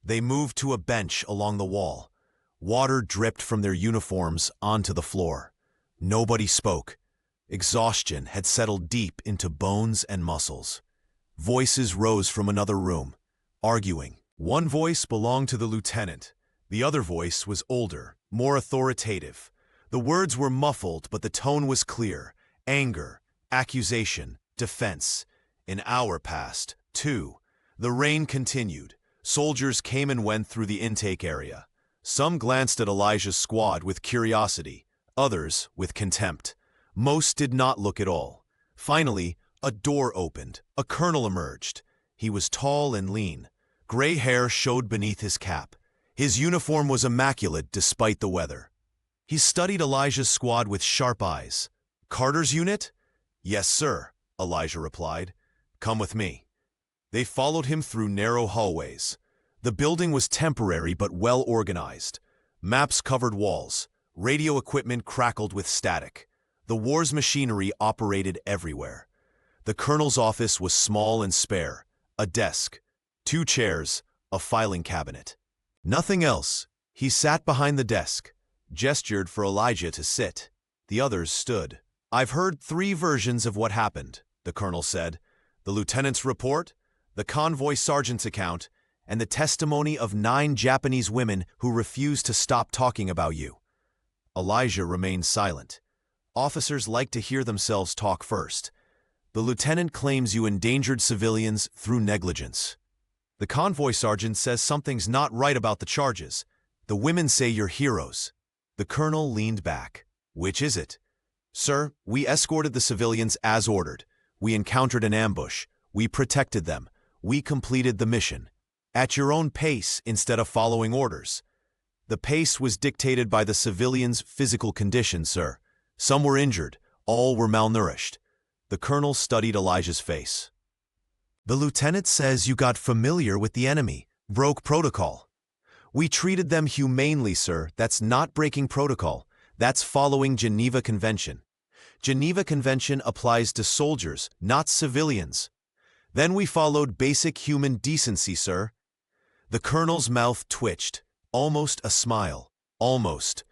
They moved to a bench along the wall. Water dripped from their uniforms onto the floor. Nobody spoke. Exhaustion had settled deep into bones and muscles. Voices rose from another room, arguing. One voice belonged to the lieutenant. The other voice was older, more authoritative. The words were muffled, but the tone was clear. Anger, accusation, defense. An hour passed, 2. The rain continued. Soldiers came and went through the intake area. Some glanced at Elijah's squad with curiosity, others with contempt. Most did not look at all. Finally, a door opened. A colonel emerged. He was tall and lean. Gray hair showed beneath his cap. His uniform was immaculate despite the weather. He studied Elijah's squad with sharp eyes. "Carter's unit?" "Yes, sir," Elijah replied. "Come with me." They followed him through narrow hallways. The building was temporary but well organized. Maps covered walls. Radio equipment crackled with static. The war's machinery operated everywhere. The colonel's office was small and spare. A desk, 2 chairs, a filing cabinet. Nothing else. He sat behind the desk, gestured for Elijah to sit. The others stood. "I've heard 3 versions of what happened," the colonel said. "The lieutenant's report, the convoy sergeant's account, and the testimony of 9 Japanese women who refused to stop talking about you." Elijah remained silent. Officers like to hear themselves talk first. "The lieutenant claims you endangered civilians through negligence. The convoy sergeant says something's not right about the charges. The women say you're heroes." The colonel leaned back. "Which is it?" "Sir, we escorted the civilians as ordered. We encountered an ambush. We protected them. We completed the mission. At your own pace instead of following orders." "The pace was dictated by the civilians' physical condition, sir. Some were injured. All were malnourished." The colonel studied Elijah's face. "The lieutenant says you got familiar with the enemy, broke protocol." "We treated them humanely, sir. That's not breaking protocol. That's following Geneva Convention. Geneva Convention applies to soldiers, not civilians." "Then we followed basic human decency, sir." The colonel's mouth twitched, almost a smile. "Almost.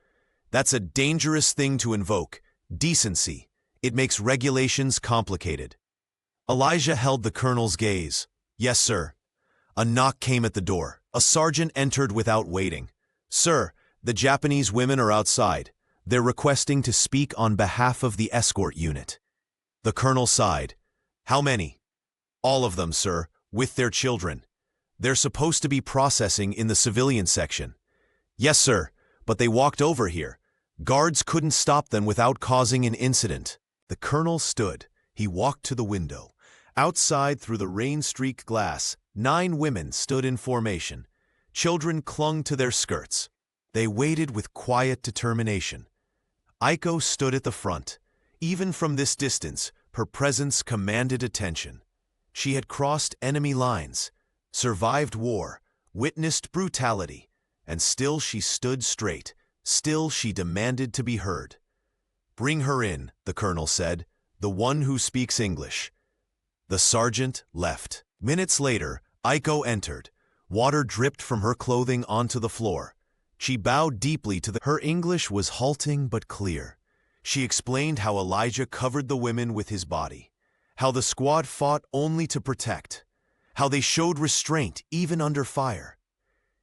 That's a dangerous thing to invoke. Decency. It makes regulations complicated." Elijah held the colonel's gaze. "Yes, sir." A knock came at the door. A sergeant entered without waiting. "Sir, the Japanese women are outside. They're requesting to speak on behalf of the escort unit." The colonel sighed. "How many?" "All of them, sir, with their children. They're supposed to be processing in the civilian section." "Yes, sir, but they walked over here. Guards couldn't stop them without causing an incident." The colonel stood. He walked to the window. Outside, through the rain-streaked glass, 9 women stood in formation. Children clung to their skirts. They waited with quiet determination. Aiko stood at the front. Even from this distance, her presence commanded attention. She had crossed enemy lines, survived war, witnessed brutality, and still she stood straight. Still she demanded to be heard. "Bring her in," the colonel said, "the one who speaks English." The sergeant left. Minutes later, Aiko entered. Water dripped from her clothing onto the floor. She bowed deeply to her English was halting but clear. She explained how Elijah covered the women with his body, how the squad fought only to protect, how they showed restraint even under fire.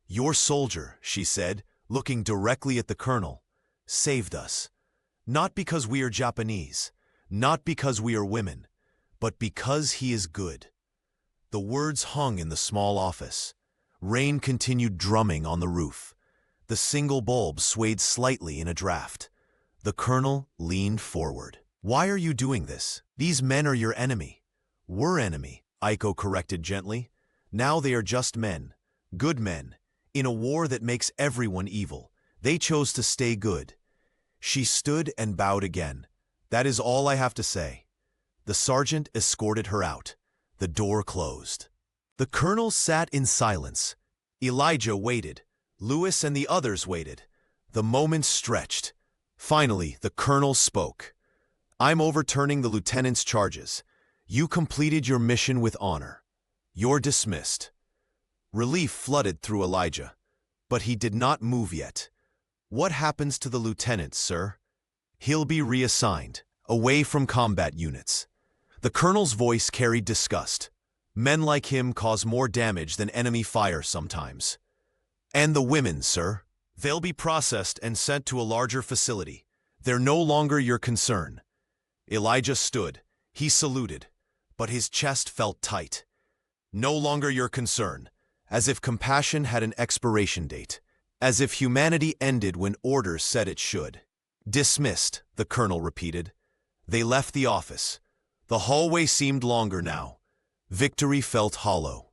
"Your soldier," she said, looking directly at the colonel, "saved us. Not because we are Japanese, not because we are women, but because he is good." The words hung in the small office. Rain continued drumming on the roof. The single bulb swayed slightly in a draft. The colonel leaned forward. "Why are you doing this? These men are your enemy." "We're enemy," Aiko corrected gently. "Now they are just men, good men, in a war that makes everyone evil. They chose to stay good." She stood and bowed again. "That is all I have to say." The sergeant escorted her out. The door closed. The colonel sat in silence. Elijah waited. Lewis and the others waited. The moments stretched. Finally, the colonel spoke. "I'm overturning the lieutenant's charges. You completed your mission with honor. You're dismissed." Relief flooded through Elijah, but he did not move yet. "What happens to the lieutenant, sir?" "He'll be reassigned," away from combat units. The colonel's voice carried disgust. Men like him cause more damage than enemy fire sometimes. And the women, sir? They'll be processed and sent to a larger facility. They're no longer your concern. Elijah stood. He saluted, but his chest felt tight. No longer your concern, as if compassion had an expiration date, as if humanity ended when orders said it should. Dismissed, the colonel repeated. They left the office. The hallway seemed longer now. Victory felt hollow.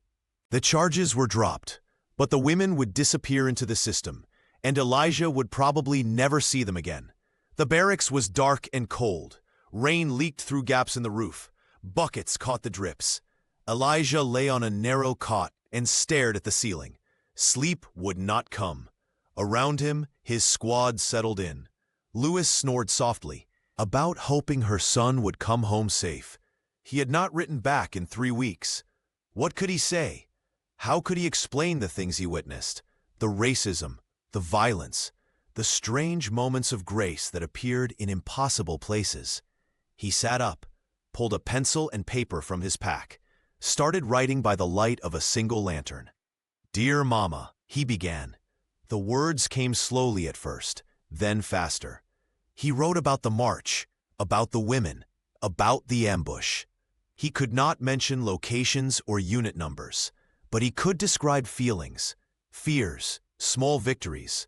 The charges were dropped, but the women would disappear into the system, and Elijah would probably never see them again. The barracks was dark and cold. Rain leaked through gaps in the roof. Buckets caught the drips. Elijah lay on a narrow cot and stared at the ceiling. Sleep would not come. Around him, his squad settled in. Lewis snored softly, about hoping her son would come home safe. He had not written back in 3 weeks. What could he say? How could he explain the things he witnessed? The racism, the violence, the strange moments of grace that appeared in impossible places. He sat up, pulled a pencil and paper from his pack, started writing by the light of a single lantern. "Dear Mama," he began. The words came slowly at first, then faster. He wrote about the march, about the women, about the ambush. He could not mention locations or unit numbers, but he could describe feelings, fears, small victories.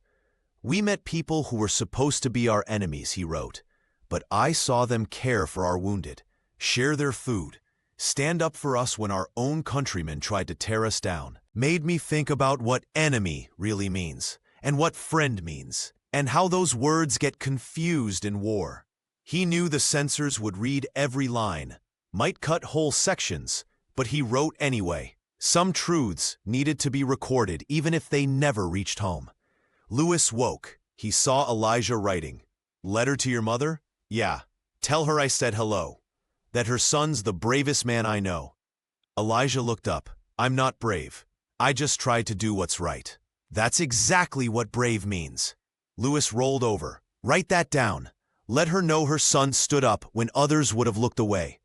"We met people who were supposed to be our enemies," he wrote, "but I saw them care for our wounded, share their food, stand up for us when our own countrymen tried to tear us down. Made me think about what enemy really means, and what friend means, and how those words get confused in war." He knew the censors would read every line, might cut whole sections, but he wrote anyway. Some truths needed to be recorded even if they never reached home. Lewis woke. He saw Elijah writing. "Letter to your mother? Yeah. Tell her I said hello. That her son's the bravest man I know." Elijah looked up. "I'm not brave. I just tried to do what's right." "That's exactly what brave means." Lewis rolled over. "Write that down. Let her know her son stood up when others would have looked away."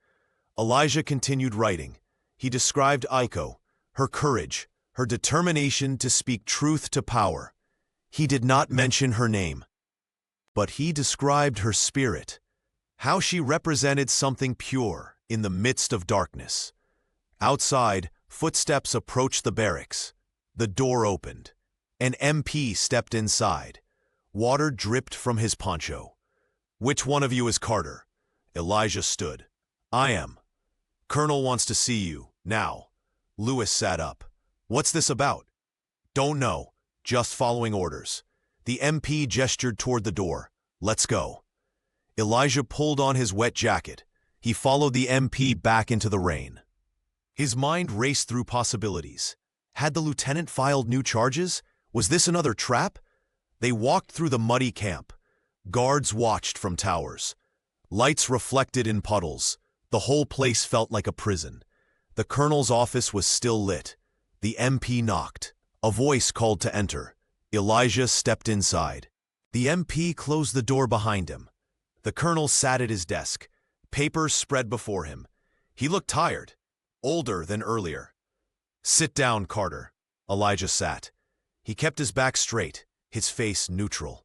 Elijah continued writing. He described Aiko, her courage, her determination to speak truth to power. He did not mention her name, but he described her spirit, how she represented something pure in the midst of darkness. Outside, footsteps approached the barracks. The door opened. An MP stepped inside. Water dripped from his poncho. "Which one of you is Carter?" Elijah stood. "I am. Colonel wants to see you, now." Lewis sat up. "What's this about?" "Don't know. Just following orders." The MP gestured toward the door. "Let's go." Elijah pulled on his wet jacket. He followed the MP back into the rain. His mind raced through possibilities. Had the lieutenant filed new charges? Was this another trap? They walked through the muddy camp. Guards watched from towers. Lights reflected in puddles. The whole place felt like a prison. The colonel's office was still lit. The MP knocked. A voice called to enter. Elijah stepped inside. The MP closed the door behind him. The colonel sat at his desk. Papers spread before him. He looked tired, older than earlier. "Sit down, Carter." Elijah sat. He kept his back straight, his face neutral.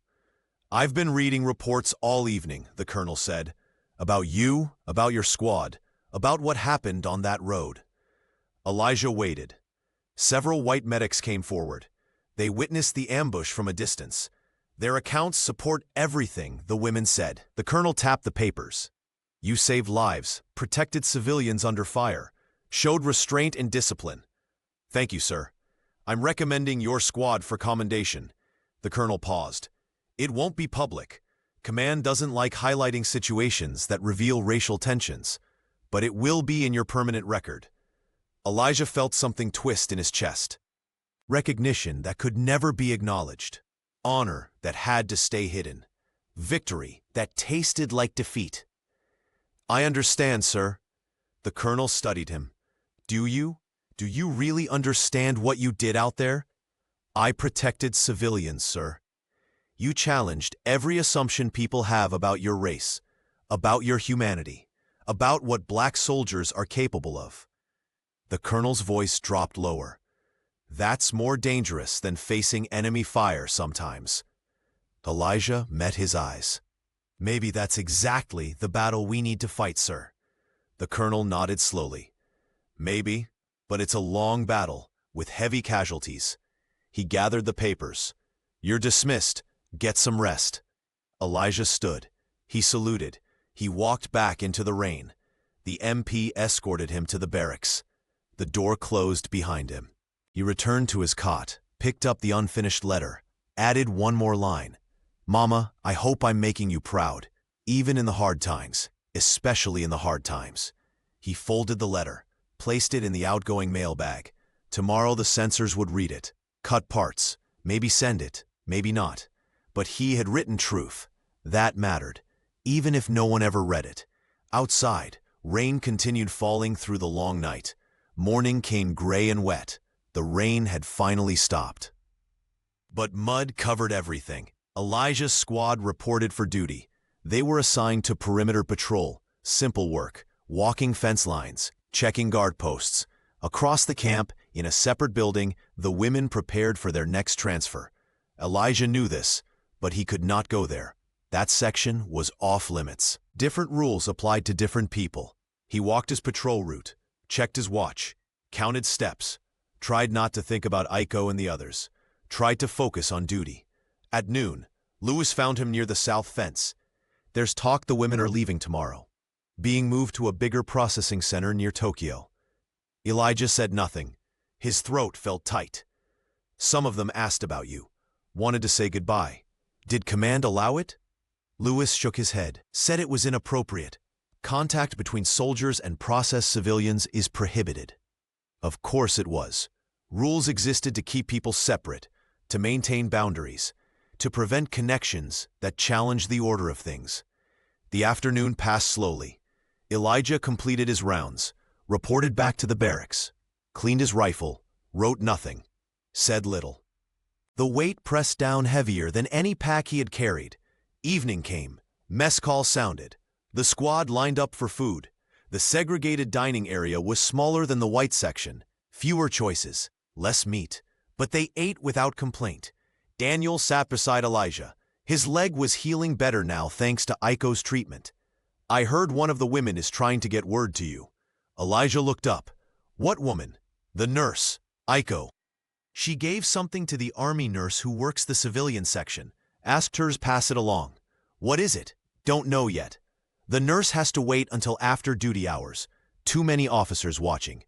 "I've been reading reports all evening," the colonel said. "About you, about your squad, about what happened on that road." Elijah waited. Several white medics came forward. They witnessed the ambush from a distance. Their accounts support everything the women said. The colonel tapped the papers. "You saved lives, protected civilians under fire, showed restraint and discipline." "Thank you, sir. I'm recommending your squad for commendation." The colonel paused. "It won't be public. Command doesn't like highlighting situations that reveal racial tensions, but it will be in your permanent record." Elijah felt something twist in his chest. Recognition that could never be acknowledged. Honor that had to stay hidden. Victory that tasted like defeat. "I understand, sir." The colonel studied him. "Do you? Do you really understand what you did out there?" "I protected civilians, sir." "You challenged every assumption people have about your race. about your humanity, about what black soldiers are capable of. The colonel's voice dropped lower. That's more dangerous than facing enemy fire sometimes. Elijah met his eyes. Maybe that's exactly the battle we need to fight, sir. The colonel nodded slowly. Maybe, but it's a long battle with heavy casualties. He gathered the papers. You're dismissed. Get some rest. Elijah stood. He saluted. He walked back into the rain. The MP escorted him to the barracks. The door closed behind him. He returned to his cot, picked up the unfinished letter, added one more line. Mama, I hope I'm making you proud, even in the hard times, especially in the hard times. He folded the letter, placed it in the outgoing mailbag. Tomorrow the censors would read it, cut parts, maybe send it, maybe not. But he had written truth. That mattered, even if no one ever read it. Outside, rain continued falling through the long night. Morning came gray and wet. The rain had finally stopped. But mud covered everything. Elijah's squad reported for duty. They were assigned to perimeter patrol, simple work, walking fence lines, checking guard posts. Across the camp, in a separate building, the women prepared for their next transfer. Elijah knew this, but he could not go there. That section was off limits. Different rules applied to different people. He walked his patrol route, checked his watch, counted steps, tried not to think about Iko and the others, tried to focus on duty. At noon, Lewis found him near the south fence. There's talk the women are leaving tomorrow, being moved to a bigger processing center near Tokyo. Elijah said nothing. His throat felt tight. Some of them asked about you, wanted to say goodbye. Did command allow it? Lewis shook his head, said it was inappropriate. Contact between soldiers and process civilians is prohibited. Of course it was. Rules existed to keep people separate, to maintain boundaries, to prevent connections that challenge the order of things. The afternoon passed slowly. Elijah completed his rounds, reported back to the barracks, cleaned his rifle, wrote nothing, said little. The weight pressed down heavier than any pack he had carried. Evening came. Mess call sounded. The squad lined up for food. The segregated dining area was smaller than the white section. Fewer choices, less meat. But they ate without complaint. Daniel sat beside Elijah. His leg was healing better now thanks to Iko's treatment. I heard one of the women is trying to get word to you. Elijah looked up. What woman? The nurse, Iko. She gave something to the army nurse who works the civilian section. Asked hers pass it along. What is it? Don't know yet. The nurse has to wait until after duty hours. Too many officers watching.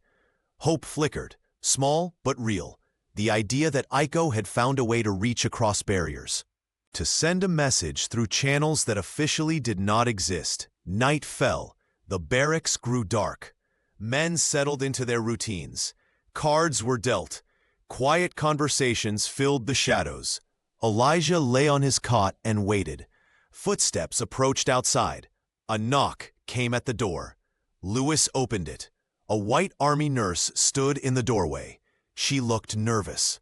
Hope flickered, small but real. The idea that Iko had found a way to reach across barriers. To send a message through channels that officially did not exist. Night fell. The barracks grew dark. Men settled into their routines. Cards were dealt. Quiet conversations filled the shadows. Elijah lay on his cot and waited. Footsteps approached outside. A knock came at the door. Lewis opened it. A white army nurse stood in the doorway. She looked nervous.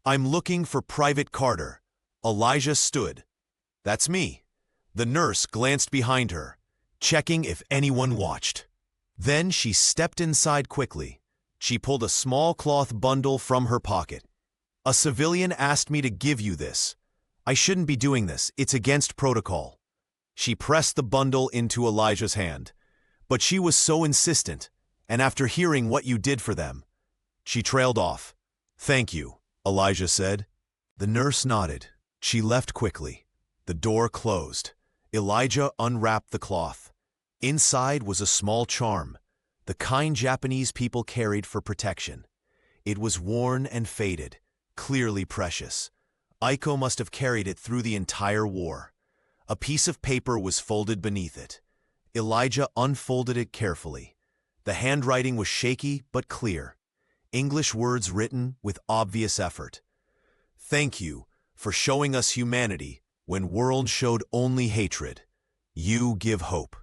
I'm looking for Private Carter. Elijah stood. That's me. The nurse glanced behind her, checking if anyone watched. Then she stepped inside quickly. She pulled a small cloth bundle from her pocket. A civilian asked me to give you this. I shouldn't be doing this. It's against protocol. She pressed the bundle into Elijah's hand. But she was so insistent, and after hearing what you did for them, she trailed off. Thank you, Elijah said. The nurse nodded. She left quickly. The door closed. Elijah unwrapped the cloth. Inside was a small charm, the kind Japanese people carried for protection. It was worn and faded, clearly precious. Iko must have carried it through the entire war. A piece of paper was folded beneath it. Elijah unfolded it carefully. The handwriting was shaky but clear. English words written with obvious effort. Thank you for showing us humanity when world showed only hatred. You give hope.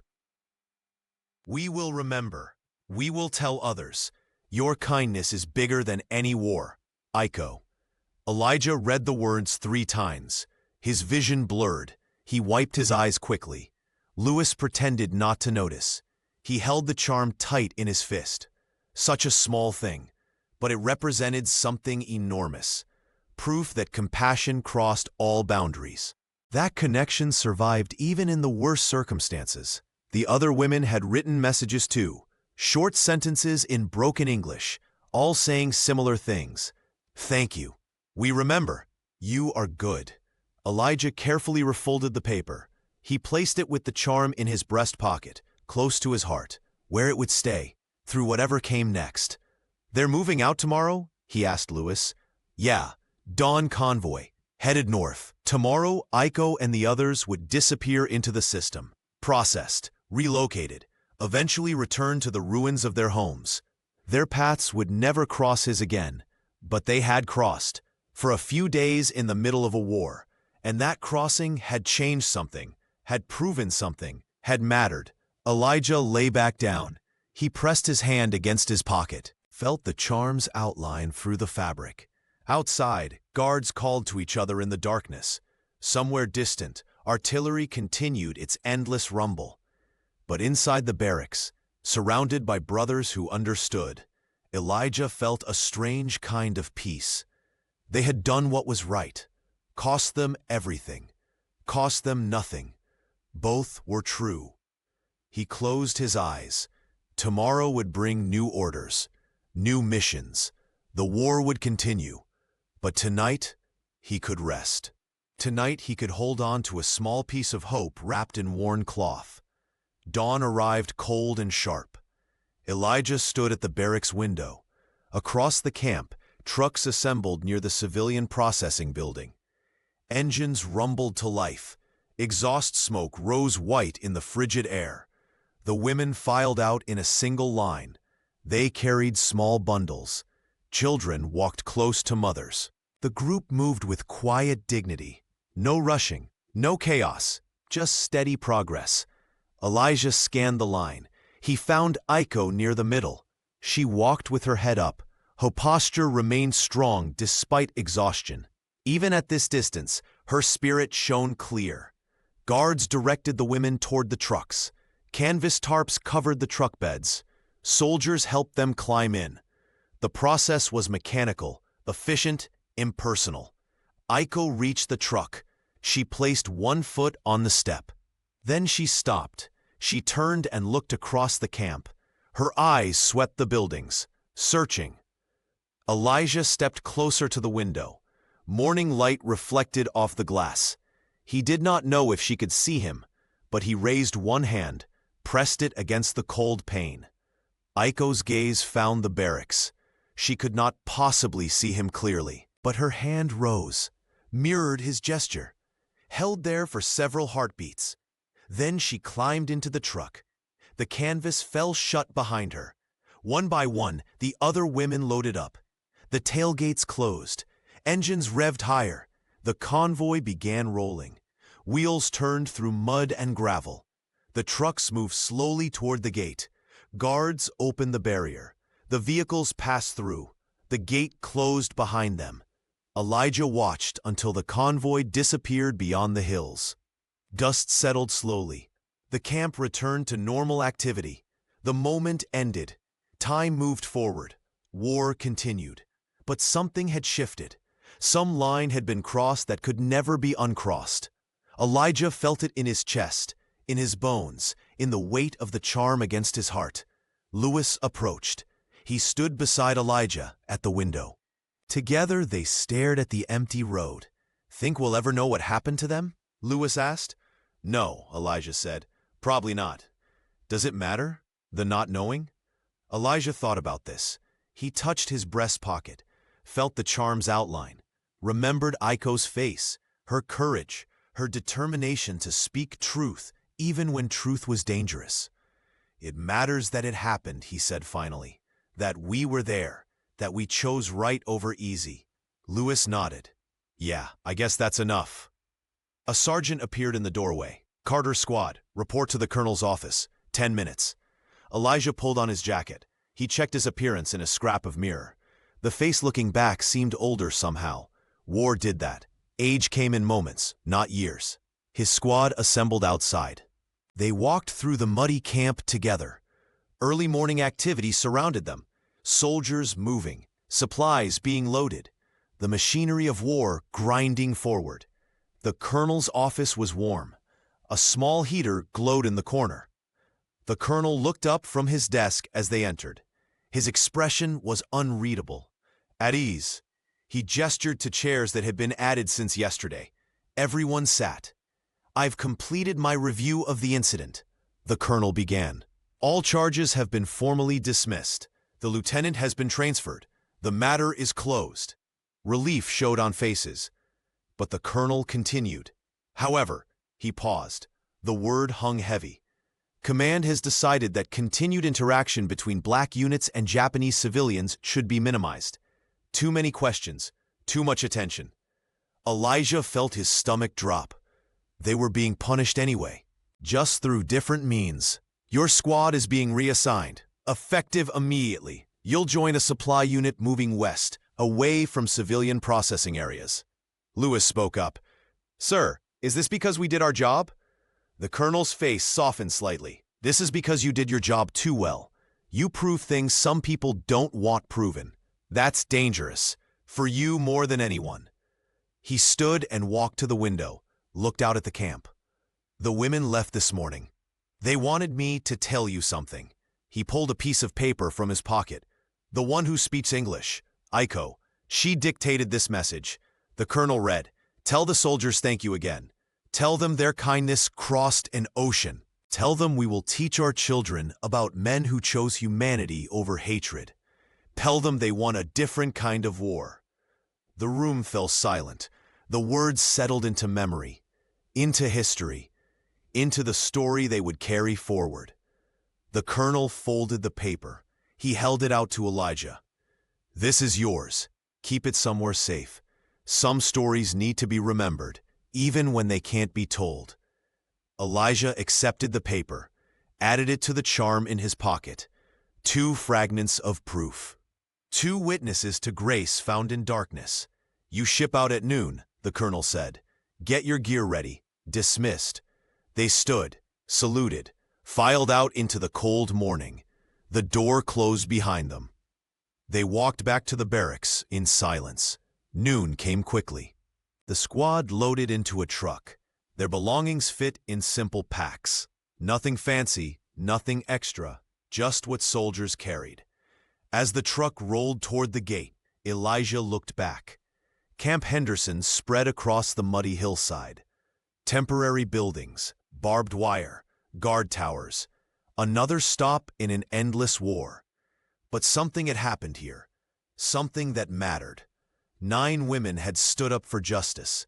We will remember. We will tell others. Your kindness is bigger than any war. Iko. Elijah read the words 3 times. His vision blurred. He wiped his eyes quickly. Lewis pretended not to notice. He held the charm tight in his fist. Such a small thing, but it represented something enormous. Proof that compassion crossed all boundaries. That connection survived even in the worst circumstances. The other women had written messages too, short sentences in broken English, all saying similar things. Thank you. We remember. You are good. Elijah carefully refolded the paper. He placed it with the charm in his breast pocket, close to his heart, where it would stay, through whatever came next. They're moving out tomorrow? He asked Lewis. Yeah, dawn convoy, headed north. Tomorrow, Aiko and the others would disappear into the system, processed, relocated, eventually returned to the ruins of their homes. Their paths would never cross his again, but they had crossed, for a few days in the middle of a war, and that crossing had changed something, had proven something, had mattered. Elijah lay back down. He pressed his hand against his pocket, felt the charm's outline through the fabric. Outside, guards called to each other in the darkness. Somewhere distant, artillery continued its endless rumble. But inside the barracks, surrounded by brothers who understood, Elijah felt a strange kind of peace. They had done what was right. Cost them everything. Cost them nothing. Both were true. He closed his eyes. Tomorrow would bring new orders, new missions. The war would continue. But tonight, he could rest. Tonight, he could hold on to a small piece of hope wrapped in worn cloth. Dawn arrived cold and sharp. Elijah stood at the barracks window. Across the camp, trucks assembled near the civilian processing building. Engines rumbled to life. Exhaust smoke rose white in the frigid air. The women filed out in a single line. They carried small bundles. Children walked close to mothers. The group moved with quiet dignity. No rushing, no chaos, just steady progress. Elijah scanned the line. He found Aiko near the middle. She walked with her head up. Her posture remained strong despite exhaustion. Even at this distance, her spirit shone clear. Guards directed the women toward the trucks. Canvas tarps covered the truck beds. Soldiers helped them climb in. The process was mechanical, efficient, impersonal. Aiko reached the truck. She placed one foot on the step. Then she stopped. She turned and looked across the camp. Her eyes swept the buildings, searching. Elijah stepped closer to the window. Morning light reflected off the glass. He did not know if she could see him, but he raised one hand, pressed it against the cold pane. Aiko's gaze found the barracks. She could not possibly see him clearly, but her hand rose, mirrored his gesture, held there for several heartbeats. Then she climbed into the truck. The canvas fell shut behind her. One by one, the other women loaded up. The tailgates closed. Engines revved higher. The convoy began rolling. Wheels turned through mud and gravel. The trucks moved slowly toward the gate. Guards opened the barrier. The vehicles passed through. The gate closed behind them. Elijah watched until the convoy disappeared beyond the hills. Dust settled slowly. The camp returned to normal activity. The moment ended. Time moved forward. War continued. But something had shifted. Some line had been crossed that could never be uncrossed. Elijah felt it in his chest, in his bones, in the weight of the charm against his heart. Lewis approached. He stood beside Elijah at the window. Together they stared at the empty road. "Think we'll ever know what happened to them?" Lewis asked. "No," Elijah said. "Probably not." "Does it matter, the not knowing?" Elijah thought about this. He touched his breast pocket, felt the charm's outline, remembered Aiko's face, her courage, her determination to speak truth even when truth was dangerous. "It matters that it happened," he said finally, "that we were there, that we chose right over easy." Lewis nodded. "Yeah, I guess that's enough." A sergeant appeared in the doorway. "Carter Squad, report to the colonel's office. 10 minutes." Elijah pulled on his jacket. He checked his appearance in a scrap of mirror. The face looking back seemed older somehow. War did that. Age came in moments, not years. His squad assembled outside. They walked through the muddy camp together. Early morning activity surrounded them. Soldiers moving, supplies being loaded, the machinery of war grinding forward. The colonel's office was warm. A small heater glowed in the corner. The colonel looked up from his desk as they entered. His expression was unreadable. At ease, he gestured to chairs that had been added since yesterday. Everyone sat. "I've completed my review of the incident," the colonel began. "All charges have been formally dismissed. The lieutenant has been transferred. The matter is closed." Relief showed on faces. But the colonel continued. "However," he paused. The word hung heavy. "Command has decided that continued interaction between black units and Japanese civilians should be minimized. Too many questions, too much attention." Elijah felt his stomach drop. They were being punished anyway, just through different means. "Your squad is being reassigned, effective immediately. You'll join a supply unit moving west, away from civilian processing areas." Lewis spoke up. "Sir, is this because we did our job?" The colonel's face softened slightly. "This is because you did your job too well. You prove things some people don't want proven. That's dangerous, for you more than anyone." He stood and walked to the window, looked out at the camp. "The women left this morning. They wanted me to tell you something." He pulled a piece of paper from his pocket. "The one who speaks English, Aiko, she dictated this message." The colonel read, "Tell the soldiers thank you again. Tell them their kindness crossed an ocean. Tell them we will teach our children about men who chose humanity over hatred. Tell them they won a different kind of war." The room fell silent. The words settled into memory, into history, into the story they would carry forward. The colonel folded the paper. He held it out to Elijah. "This is yours. Keep it somewhere safe. Some stories need to be remembered, even when they can't be told." Elijah accepted the paper, added it to the charm in his pocket. 2 fragments of proof. 2 witnesses to grace found in darkness. "You ship out at noon," the colonel said. "Get your gear ready." Dismissed. They stood, saluted, filed out into the cold morning. The door closed behind them. They walked back to the barracks in silence. Noon came quickly. The squad loaded into a truck. Their belongings fit in simple packs. Nothing fancy, nothing extra, just what soldiers carried. As the truck rolled toward the gate, Elijah looked back. Camp Henderson spread across the muddy hillside. Temporary buildings, barbed wire, guard towers. Another stop in an endless war. But something had happened here. Something that mattered. 9 women had stood up for justice.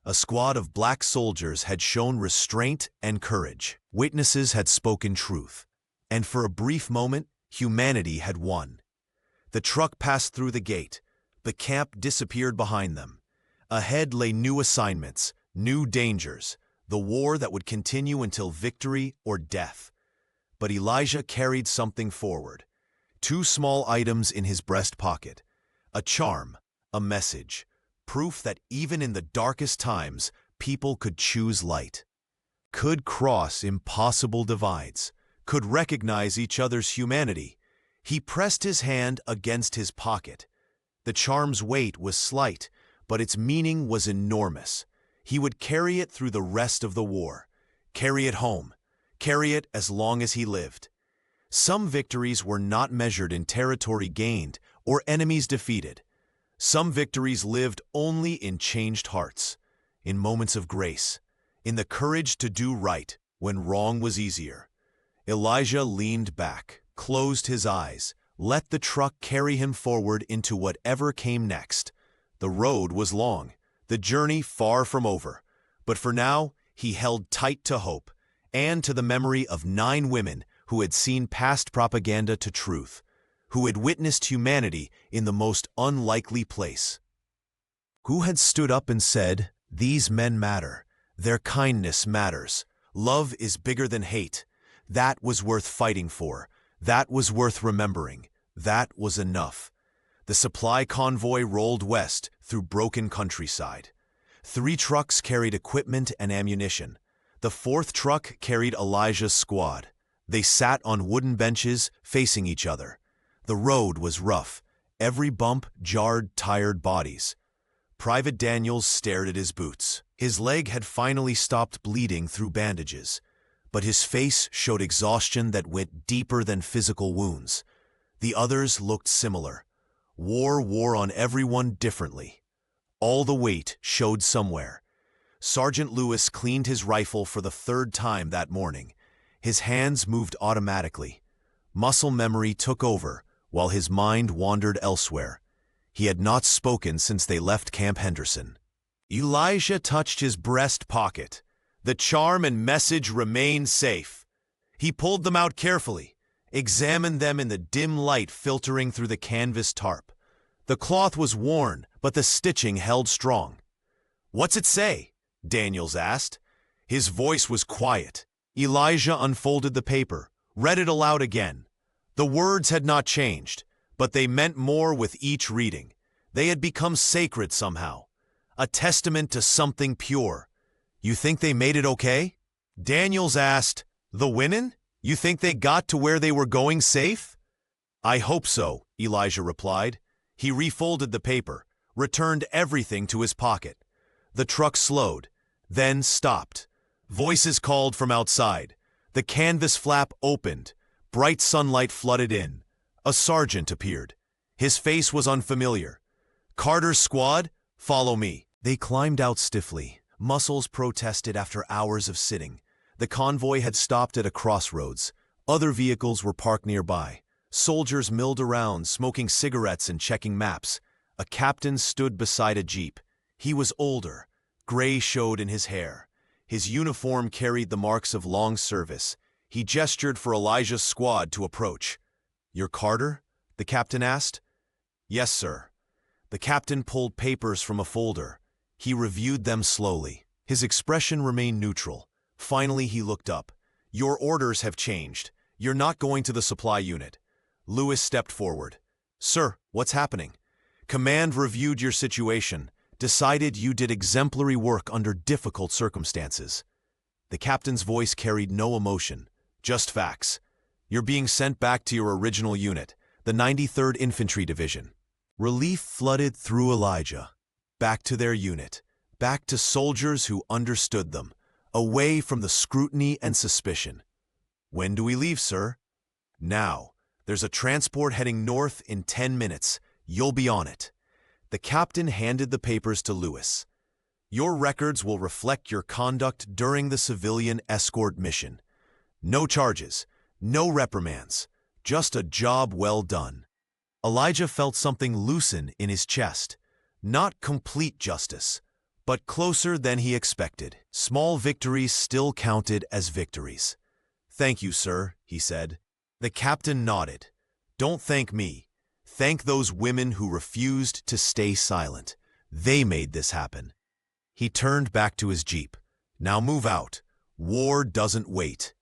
A squad of black soldiers had shown restraint and courage. Witnesses had spoken truth. And for a brief moment, humanity had won. The truck passed through the gate. The camp disappeared behind them. Ahead lay new assignments, new dangers, the war that would continue until victory or death. But Elijah carried something forward. 2 small items in his breast pocket. A charm, a message, proof that even in the darkest times, people could choose light, could cross impossible divides, could recognize each other's humanity. He pressed his hand against his pocket. The charm's weight was slight, but its meaning was enormous. He would carry it through the rest of the war, carry it home, carry it as long as he lived. Some victories were not measured in territory gained or enemies defeated. Some victories lived only in changed hearts, in moments of grace, in the courage to do right when wrong was easier. Elijah leaned back, closed his eyes, let the truck carry him forward into whatever came next. The road was long, the journey far from over, but for now he held tight to hope and to the memory of 9 women who had seen past propaganda to truth, who had witnessed humanity in the most unlikely place, who had stood up and said, "These men matter. Their kindness matters. Love is bigger than hate. That was worth fighting for. That was worth remembering. That was enough." The supply convoy rolled west through broken countryside. 3 trucks carried equipment and ammunition. The fourth truck carried Elijah's squad. They sat on wooden benches facing each other. The road was rough. Every bump jarred tired bodies. Private Daniels stared at his boots. His leg had finally stopped bleeding through bandages, but his face showed exhaustion that went deeper than physical wounds. The others looked similar. War wore on everyone differently. All the weight showed somewhere. Sergeant Lewis cleaned his rifle for the third time that morning. His hands moved automatically. Muscle memory took over, while his mind wandered elsewhere. He had not spoken since they left Camp Henderson. Elijah touched his breast pocket. The charm and message remained safe. He pulled them out carefully, examined them in the dim light filtering through the canvas tarp. The cloth was worn, but the stitching held strong. "What's it say?" Daniels asked. His voice was quiet. Elijah unfolded the paper, read it aloud again. The words had not changed, but they meant more with each reading. They had become sacred somehow, a testament to something pure. "You think they made it okay?" Daniels asked. "The winnin'? You think they got to where they were going safe?" "I hope so," Elijah replied. He refolded the paper, returned everything to his pocket. The truck slowed, then stopped. Voices called from outside. The canvas flap opened. Bright sunlight flooded in. A sergeant appeared. His face was unfamiliar. "Carter's squad, follow me." They climbed out stiffly. Muscles protested after hours of sitting. The convoy had stopped at a crossroads. Other vehicles were parked nearby. Soldiers milled around, smoking cigarettes and checking maps. A captain stood beside a jeep. He was older. Gray showed in his hair. His uniform carried the marks of long service. He gestured for Elijah's squad to approach. "You're Carter?" the captain asked. "Yes, sir." The captain pulled papers from a folder. He reviewed them slowly. His expression remained neutral. Finally, he looked up. "Your orders have changed. You're not going to the supply unit." Lewis stepped forward. "Sir, what's happening?" "Command reviewed your situation, decided you did exemplary work under difficult circumstances." The captain's voice carried no emotion, just facts. "You're being sent back to your original unit, the 93rd Infantry Division." Relief flooded through Elijah. Back to their unit, back to soldiers who understood them, away from the scrutiny and suspicion. "When do we leave, sir?" "Now. There's a transport heading north in 10 minutes. You'll be on it." The captain handed the papers to Lewis. "Your records will reflect your conduct during the civilian escort mission. No charges, no reprimands, just a job well done." Elijah felt something loosen in his chest. Not complete justice, but closer than he expected. Small victories still counted as victories. "Thank you, sir," he said. The captain nodded. "Don't thank me. Thank those women who refused to stay silent. They made this happen." He turned back to his jeep. "Now move out. War doesn't wait."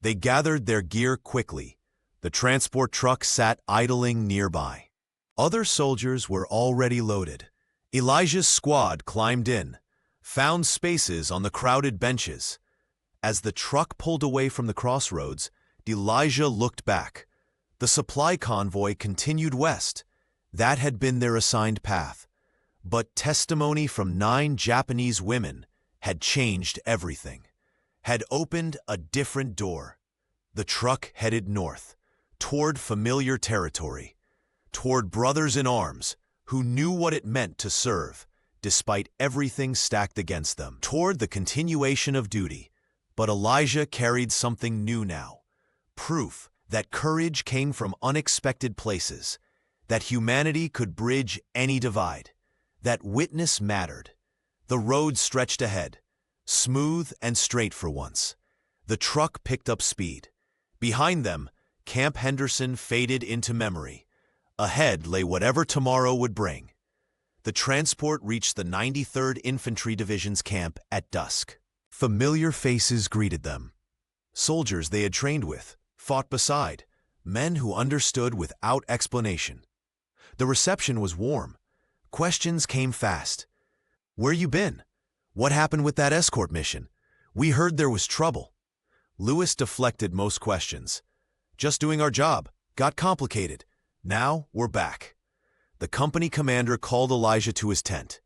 They gathered their gear quickly. The transport truck sat idling nearby. Other soldiers were already loaded. Elijah's squad climbed in, found spaces on the crowded benches. As the truck pulled away from the crossroads, Elijah looked back. The supply convoy continued west. That had been their assigned path. But testimony from 9 Japanese women had changed everything, had opened a different door. The truck headed north, toward familiar territory, toward brothers in arms who knew what it meant to serve, despite everything stacked against them, toward the continuation of duty. But Elijah carried something new now. Proof that courage came from unexpected places, that humanity could bridge any divide, that witness mattered. The road stretched ahead, smooth and straight for once. The truck picked up speed. Behind them, Camp Henderson faded into memory. Ahead lay whatever tomorrow would bring. The transport reached the 93rd Infantry Division's camp at dusk. Familiar faces greeted them. Soldiers they had trained with, fought beside, men who understood without explanation. The reception was warm. Questions came fast. "Where you been? What happened with that escort mission? We heard there was trouble. Lewis deflected most questions. Just doing our job. Got complicated. Now we're back. The company commander called Elijah to his tent.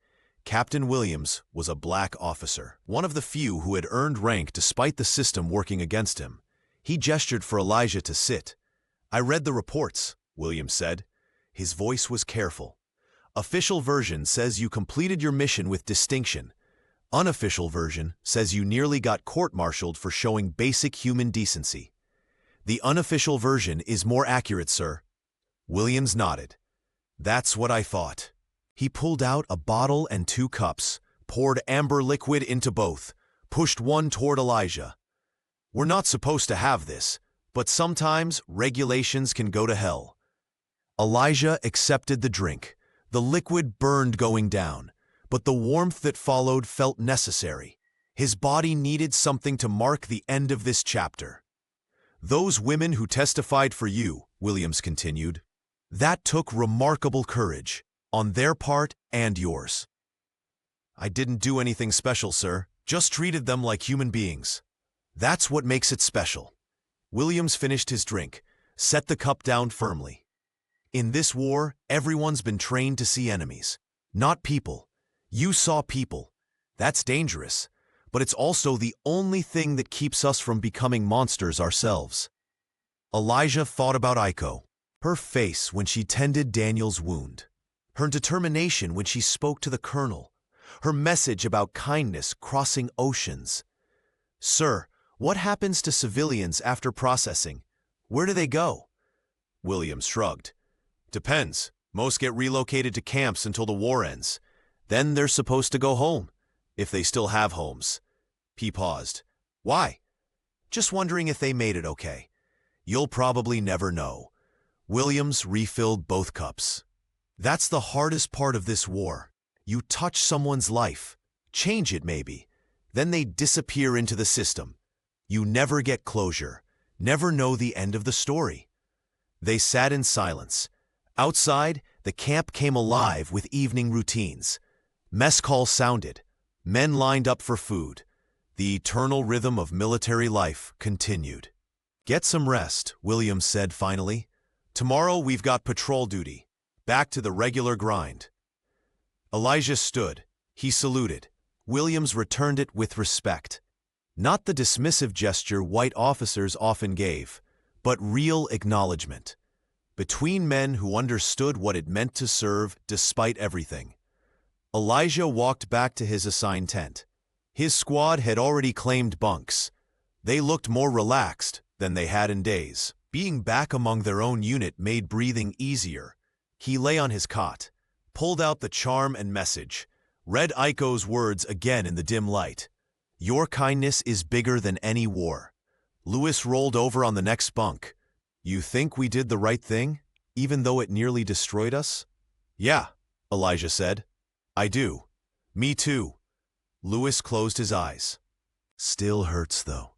Captain Williams was a black officer, one of the few who had earned rank despite the system working against him. He gestured for Elijah to sit. I read the reports, Williams said. His voice was careful. Official version says you completed your mission with distinction. Unofficial version says you nearly got court-martialed for showing basic human decency. The unofficial version is more accurate, sir. Williams nodded. That's what I thought. He pulled out a bottle and 2 cups, poured amber liquid into both, pushed one toward Elijah. We're not supposed to have this, but sometimes regulations can go to hell. Elijah accepted the drink. The liquid burned going down, but the warmth that followed felt necessary. His body needed something to mark the end of this chapter. Those women who testified for you, Williams continued, that took remarkable courage, on their part and yours. I didn't do anything special, sir, just treated them like human beings. That's what makes it special. Williams finished his drink, set the cup down firmly. In this war, everyone's been trained to see enemies, not people. You saw people. That's dangerous, but it's also the only thing that keeps us from becoming monsters ourselves. Elijah thought about Aiko, her face when she tended Daniel's wound, her determination when she spoke to the colonel, her message about kindness crossing oceans. Sir, what happens to civilians after processing? Where do they go? Williams shrugged. Depends. Most get relocated to camps until the war ends. Then they're supposed to go home, if they still have homes. He paused. Why? Just wondering if they made it okay. You'll probably never know. Williams refilled both cups. That's the hardest part of this war. You touch someone's life, change it maybe, then they disappear into the system. You never get closure, never know the end of the story. They sat in silence. Outside, the camp came alive with evening routines. Mess calls sounded. Men lined up for food. The eternal rhythm of military life continued. Get some rest, Williams said finally. Tomorrow we've got patrol duty. Back to the regular grind. Elijah stood. He saluted. Williams returned it with respect. Not the dismissive gesture white officers often gave, but real acknowledgement. Between men who understood what it meant to serve despite everything. Elijah walked back to his assigned tent. His squad had already claimed bunks. They looked more relaxed than they had in days. Being back among their own unit made breathing easier. He lay on his cot, pulled out the charm and message, read Aiko's words again in the dim light. Your kindness is bigger than any war. Lewis rolled over on the next bunk. You think we did the right thing, even though it nearly destroyed us? Yeah, Elijah said. I do. Me too. Lewis closed his eyes. Still hurts, though,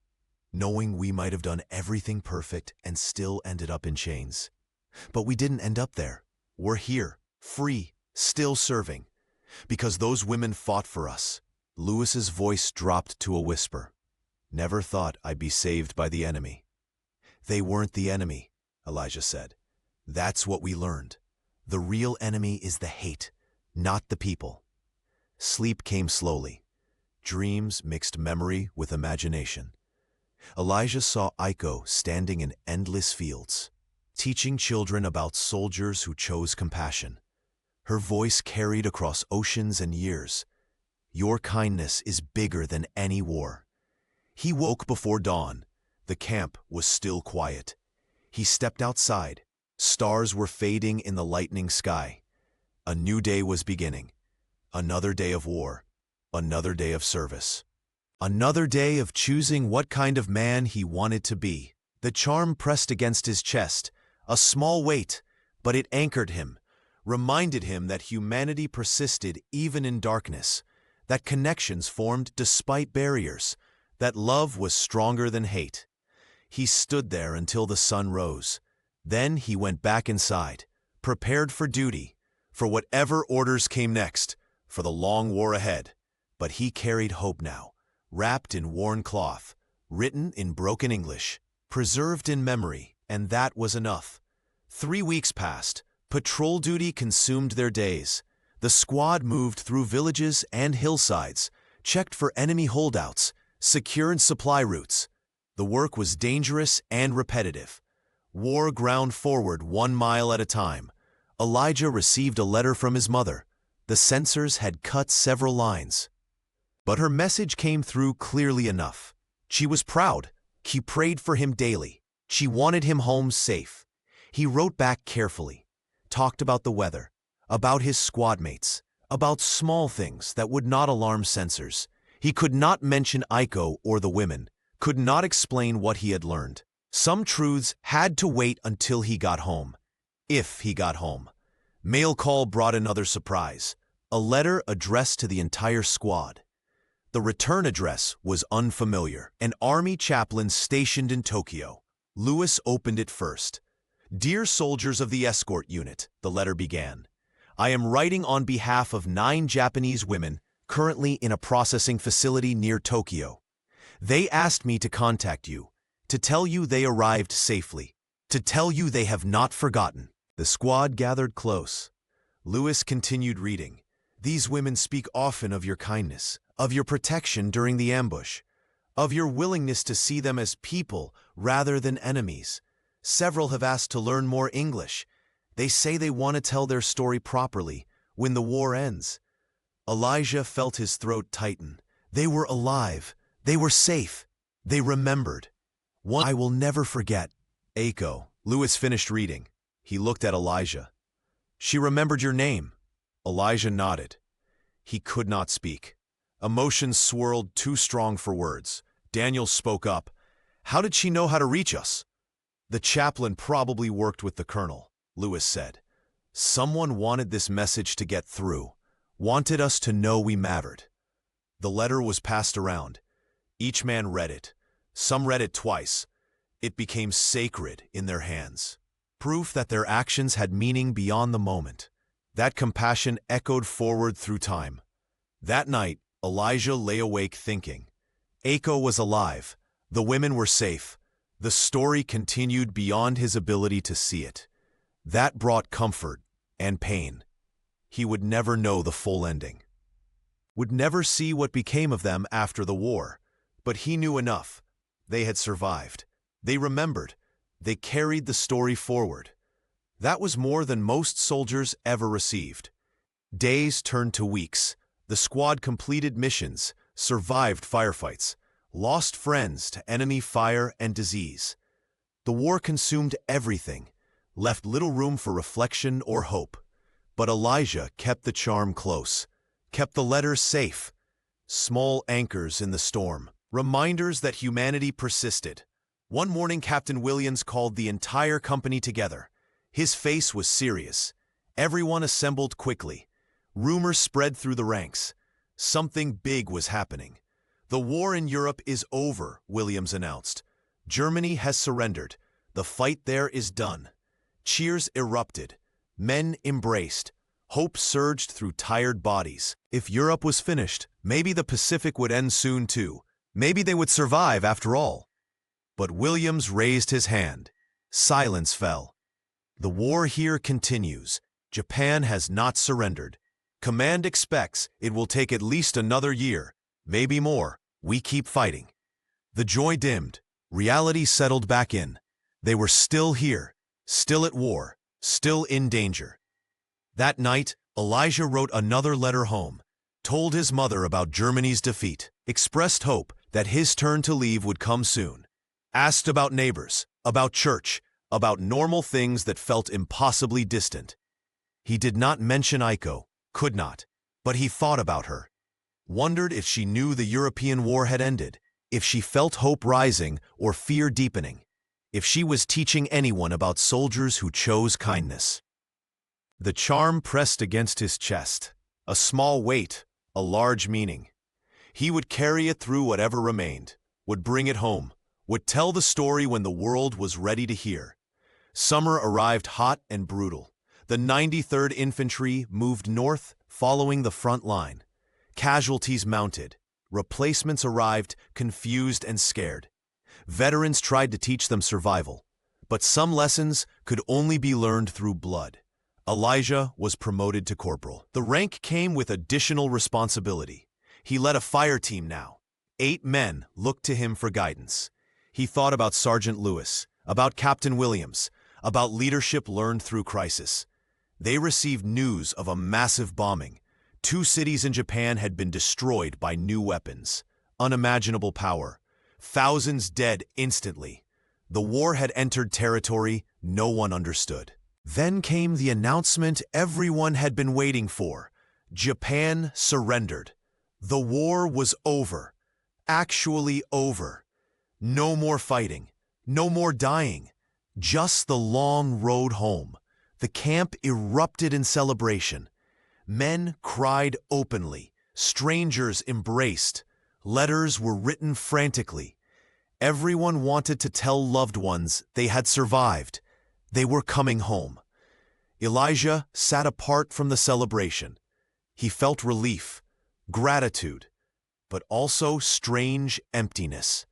knowing we might have done everything perfect and still ended up in chains. But we didn't end up there. We're here, free, still serving. Because those women fought for us. Lewis's voice dropped to a whisper. Never thought I'd be saved by the enemy. They weren't the enemy, Elijah said. That's what we learned. The real enemy is the hate, not the people. Sleep came slowly. Dreams mixed memory with imagination. Elijah saw Aiko standing in endless fields, teaching children about soldiers who chose compassion. Her voice carried across oceans and years. Your kindness is bigger than any war. He woke before dawn. The camp was still quiet. He stepped outside. Stars were fading in the lightening sky. A new day was beginning. Another day of war. Another day of service. Another day of choosing what kind of man he wanted to be. The charm pressed against his chest, a small weight, but it anchored him, reminded him that humanity persisted even in darkness, that connections formed despite barriers, that love was stronger than hate. He stood there until the sun rose. Then he went back inside, prepared for duty, for whatever orders came next, for the long war ahead. But he carried hope now, wrapped in worn cloth, written in broken English, preserved in memory, and that was enough. 3 weeks passed. Patrol duty consumed their days. The squad moved through villages and hillsides, checked for enemy holdouts, secured supply routes. The work was dangerous and repetitive. War ground forward 1 mile at a time. Elijah received a letter from his mother. The censors had cut several lines. But her message came through clearly enough. She was proud. She prayed for him daily. She wanted him home safe. He wrote back carefully, talked about the weather, about his squad mates, about small things that would not alarm censors. He could not mention Iko or the women, could not explain what he had learned. Some truths had to wait until he got home. If he got home. Mail call brought another surprise. A letter addressed to the entire squad. The return address was unfamiliar. An army chaplain stationed in Tokyo. Lewis opened it first. "Dear soldiers of the escort unit," the letter began. "I am writing on behalf of 9 Japanese women currently in a processing facility near Tokyo. They asked me to contact you, to tell you they arrived safely, to tell you they have not forgotten." The squad gathered close. Lewis continued reading. "These women speak often of your kindness, of your protection during the ambush, of your willingness to see them as people rather than enemies. Several have asked to learn more English. They say they want to tell their story properly when the war ends." Elijah felt his throat tighten. They were alive. They were safe. They remembered. "One I will never forget. Aiko." Lewis finished reading. He looked at Elijah. "She remembered your name." Elijah nodded. He could not speak. Emotions swirled too strong for words. Daniel spoke up. "How did she know how to reach us?" "The chaplain probably worked with the colonel," Lewis said. "Someone wanted this message to get through, wanted us to know we mattered." The letter was passed around. Each man read it. Some read it twice. It became sacred in their hands. Proof that their actions had meaning beyond the moment. That compassion echoed forward through time. That night, Elijah lay awake thinking. Aiko was alive. The women were safe. The story continued beyond his ability to see it. That brought comfort and pain. He would never know the full ending. Would never see what became of them after the war. But he knew enough. They had survived. They remembered. They carried the story forward. That was more than most soldiers ever received. Days turned to weeks. The squad completed missions, survived firefights, lost friends to enemy fire and disease. The war consumed everything, left little room for reflection or hope. But Elijah kept the charm close, kept the letters safe. Small anchors in the storm, reminders that humanity persisted. One morning, Captain Williams called the entire company together. His face was serious. Everyone assembled quickly. Rumors spread through the ranks. Something big was happening. "The war in Europe is over," Williams announced. "Germany has surrendered. The fight there is done." Cheers erupted. Men embraced. Hope surged through tired bodies. If Europe was finished, maybe the Pacific would end soon too. Maybe they would survive after all. But Williams raised his hand. Silence fell. "The war here continues. Japan has not surrendered. Command expects it will take at least another year, maybe more. We keep fighting." The joy dimmed. Reality settled back in. They were still here, still at war, still in danger. That night, Elijah wrote another letter home, told his mother about Germany's defeat, expressed hope that his turn to leave would come soon, asked about neighbors, about church, about normal things that felt impossibly distant. He did not mention Aiko, could not, but he thought about her. Wondered if she knew the European war had ended, if she felt hope rising or fear deepening, if she was teaching anyone about soldiers who chose kindness. The charm pressed against his chest, a small weight, a large meaning. He would carry it through whatever remained, would bring it home, would tell the story when the world was ready to hear. Summer arrived hot and brutal. The 93rd Infantry moved north, following the front line. Casualties mounted. Replacements arrived, confused and scared. Veterans tried to teach them survival, but some lessons could only be learned through blood. Elijah was promoted to corporal. The rank came with additional responsibility. He led a fire team now. 8 men looked to him for guidance. He thought about Sergeant Lewis, about Captain Williams, about leadership learned through crisis. They received news of a massive bombing. 2 cities in Japan had been destroyed by new weapons. Unimaginable power. Thousands dead instantly. The war had entered territory no one understood. Then came the announcement everyone had been waiting for. Japan surrendered. The war was over. Actually over. No more fighting. No more dying. Just the long road home. The camp erupted in celebration. Men cried openly. Strangers embraced. Letters were written frantically. Everyone wanted to tell loved ones they had survived. They were coming home. Elijah sat apart from the celebration. He felt relief, gratitude, but also strange emptiness.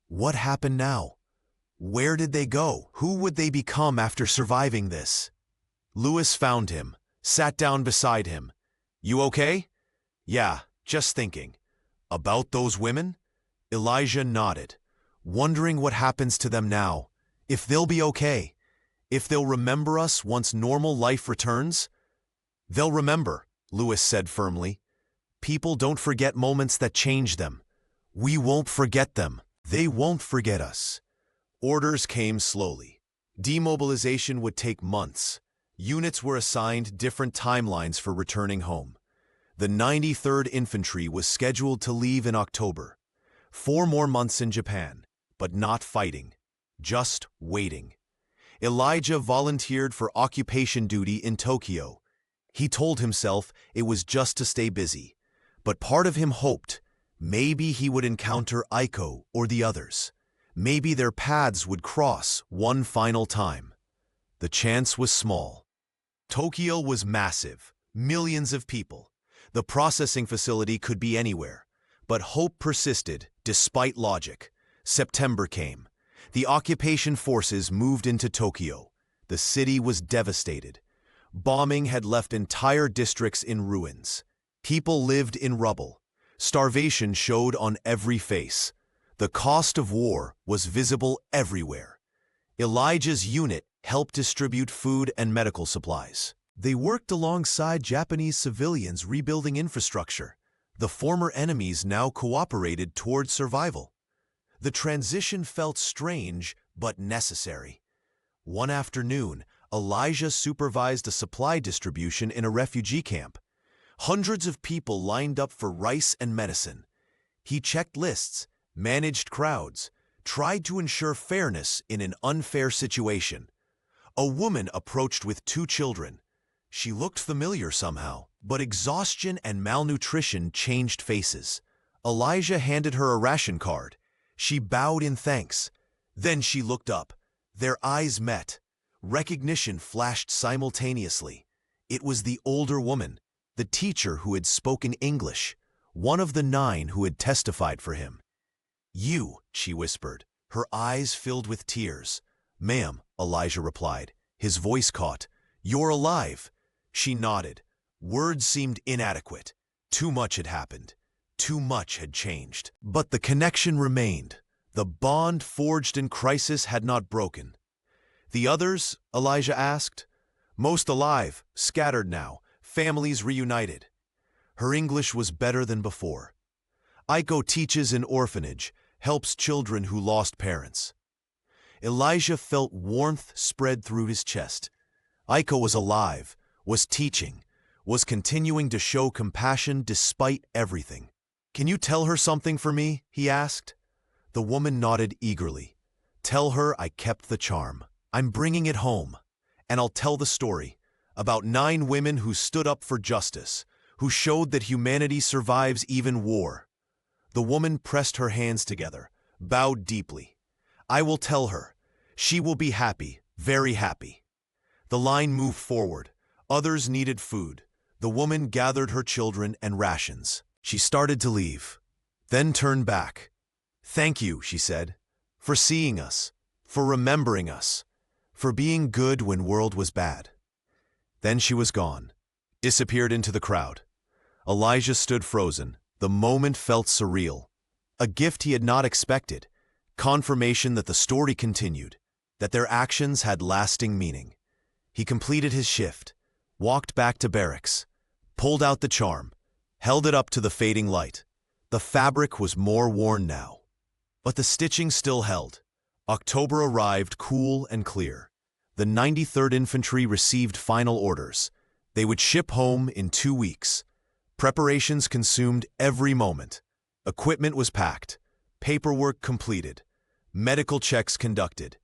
What happened now? Where did they go? Who would they become after surviving this? Lewis found him, sat down beside him. "You okay?" "Yeah, just thinking." "About those women?" Elijah nodded, wondering what happens to them now, if they'll be okay, if they'll remember us once normal life returns. "They'll remember," Lewis said firmly. "People don't forget moments that change them. We won't forget them. They won't forget us." Orders came slowly. Demobilization would take months. Units were assigned different timelines for returning home. The 93rd Infantry was scheduled to leave in October. 4 more months in Japan, but not fighting, just waiting. Elijah volunteered for occupation duty in Tokyo. He told himself it was just to stay busy, but part of him hoped maybe he would encounter Aiko or the others. Maybe their paths would cross one final time. The chance was small. Tokyo was massive, millions of people. The processing facility could be anywhere, but hope persisted despite logic. September came. The occupation forces moved into Tokyo. The city was devastated. Bombing had left entire districts in ruins. People lived in rubble. Starvation showed on every face. The cost of war was visible everywhere. Elijah's unit helped distribute food and medical supplies. They worked alongside Japanese civilians rebuilding infrastructure. The former enemies now cooperated toward survival. The transition felt strange but necessary. One afternoon, Elijah supervised a supply distribution in a refugee camp. Hundreds of people lined up for rice and medicine. He checked lists, managed crowds, tried to ensure fairness in an unfair situation. A woman approached with 2 children. She looked familiar somehow, but exhaustion and malnutrition changed faces. Elijah handed her a ration card. She bowed in thanks. Then she looked up. Their eyes met. Recognition flashed simultaneously. It was the older woman, the teacher who had spoken English, one of the 9 who had testified for him. "You," she whispered, her eyes filled with tears. "Ma'am," Elijah replied, his voice caught. "You're alive." She nodded. Words seemed inadequate. Too much had happened. Too much had changed. But the connection remained. The bond forged in crisis had not broken. "The others?" Elijah asked. "Most alive, scattered now, families reunited." Her English was better than before. "Aiko teaches in orphanage, helps children who lost parents." Elijah felt warmth spread through his chest. Aiko was alive, was teaching, was continuing to show compassion despite everything. "Can you tell her something for me?" he asked. The woman nodded eagerly. "Tell her I kept the charm. I'm bringing it home. And I'll tell the story about 9 women who stood up for justice, who showed that humanity survives even war." The woman pressed her hands together, bowed deeply. "I will tell her. She will be happy, very happy." The line moved forward. Others needed food. The woman gathered her children and rations. She started to leave. then turned back. "Thank you," she said, "for seeing us, for remembering us, for being good when world was bad." Then she was gone, disappeared into the crowd. Elijah stood frozen. The moment felt surreal. A gift he had not expected. Confirmation that the story continued, that their actions had lasting meaning. He completed his shift, walked back to barracks, pulled out the charm, held it up to the fading light. The fabric was more worn now, but the stitching still held. October arrived cool and clear. The 93rd Infantry received final orders. They would ship home in 2 weeks. Preparations consumed every moment. Equipment was packed, paperwork completed, medical checks conducted.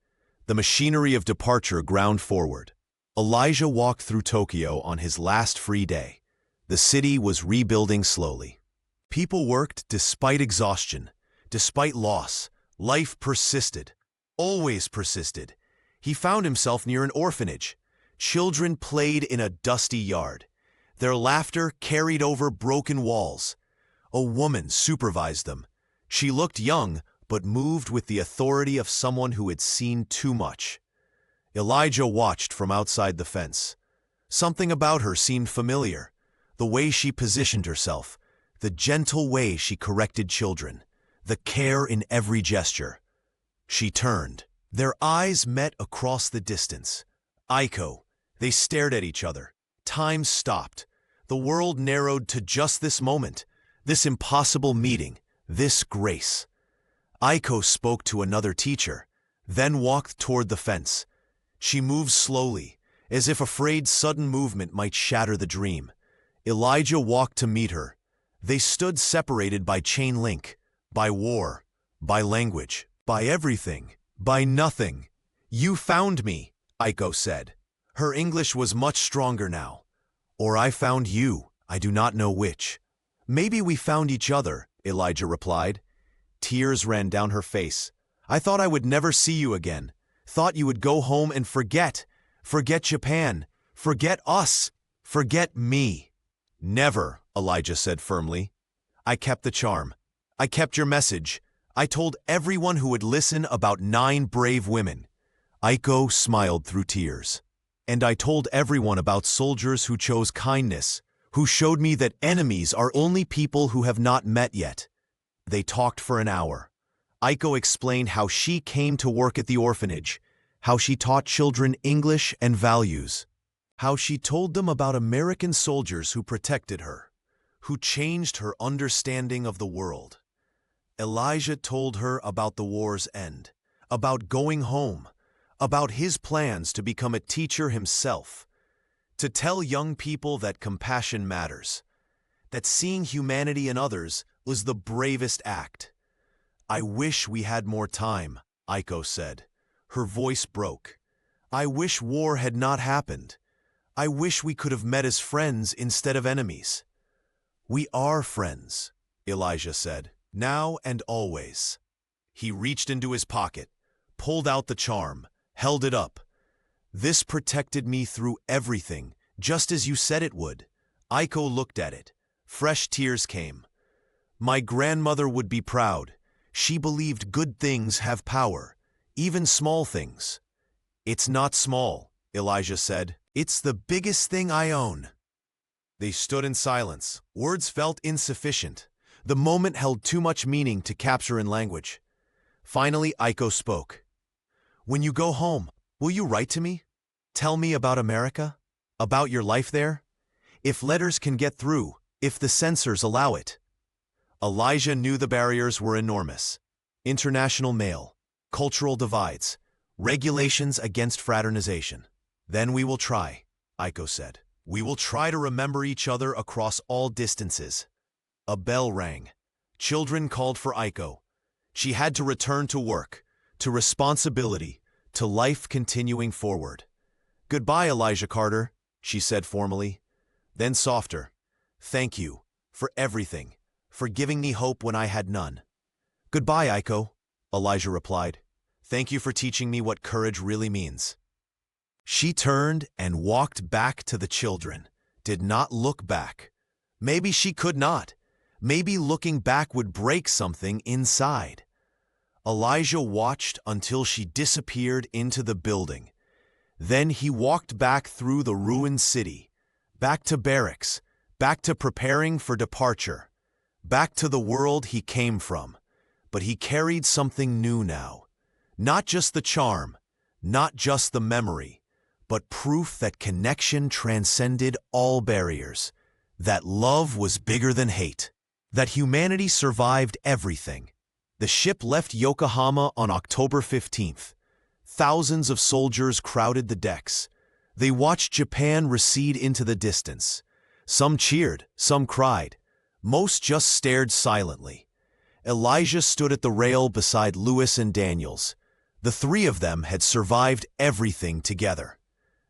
The machinery of departure ground forward. Elijah walked through Tokyo on his last free day. The city was rebuilding slowly. People worked despite exhaustion, despite loss. Life persisted, always persisted. He found himself near an orphanage. Children played in a dusty yard. Their laughter carried over broken walls. A woman supervised them. She looked young, but moved with the authority of someone who had seen too much. Elijah watched from outside the fence. Something about her seemed familiar. The way she positioned herself, the gentle way she corrected children, the care in every gesture. She turned. Their eyes met across the distance. Aiko. They stared at each other. Time stopped. The world narrowed to just this moment, this impossible meeting, this grace. Aiko spoke to another teacher, then walked toward the fence. She moved slowly, as if afraid sudden movement might shatter the dream. Elijah walked to meet her. They stood separated by chain link, by war, by language, by everything, by nothing. "You found me," Aiko said. Her English was much stronger now. "Or I found you, I do not know which." "Maybe we found each other," Elijah replied. Tears ran down her face. "I thought I would never see you again. Thought you would go home and forget Japan, forget us, forget me." "Never," Elijah said firmly. "I kept the charm. I kept your message. I told everyone who would listen about 9 brave women." Aiko smiled through tears. "And I told everyone about soldiers who chose kindness, who showed me that enemies are only people who have not met yet." They talked for an hour. Aiko explained how she came to work at the orphanage, how she taught children English and values, how she told them about American soldiers who protected her, who changed her understanding of the world. Elijah told her about the war's end, about going home, about his plans to become a teacher himself, to tell young people that compassion matters, that seeing humanity in others was the bravest act. "I wish we had more time," Aiko said. Her voice broke. "I wish war had not happened. I wish we could have met as friends instead of enemies." "We are friends," Elijah said, "now and always." He reached into his pocket, pulled out the charm, held it up. "This protected me through everything, just as you said it would." Aiko looked at it. Fresh tears came. "My grandmother would be proud. She believed good things have power, even small things." "It's not small," Elijah said. "It's the biggest thing I own." They stood in silence. Words felt insufficient. The moment held too much meaning to capture in language. Finally, Aiko spoke. "When you go home, will you write to me? Tell me about America? About your life there? If letters can get through, if the censors allow it." Elijah knew the barriers were enormous. International mail, cultural divides, regulations against fraternization. "Then we will try," Aiko said. "We will try to remember each other across all distances." A bell rang. Children called for Aiko. She had to return to work, to responsibility, to life continuing forward. "Goodbye, Elijah Carter," she said formally. Then softer, "Thank you for everything, for giving me hope when I had none." "Goodbye, Aiko," Elijah replied. "Thank you for teaching me what courage really means." She turned and walked back to the children, did not look back. Maybe she could not. Maybe looking back would break something inside. Elijah watched until she disappeared into the building. Then he walked back through the ruined city, back to barracks, back to preparing for departure, back to the world he came from. But he carried something new now. Not just the charm, not just the memory, but proof that connection transcended all barriers, that love was bigger than hate, that humanity survived everything. The ship left Yokohama on October 15th. Thousands of soldiers crowded the decks. They watched Japan recede into the distance. Some cheered, some cried. Most just stared silently. Elijah stood at the rail beside Lewis and Daniels. The three of them had survived everything together.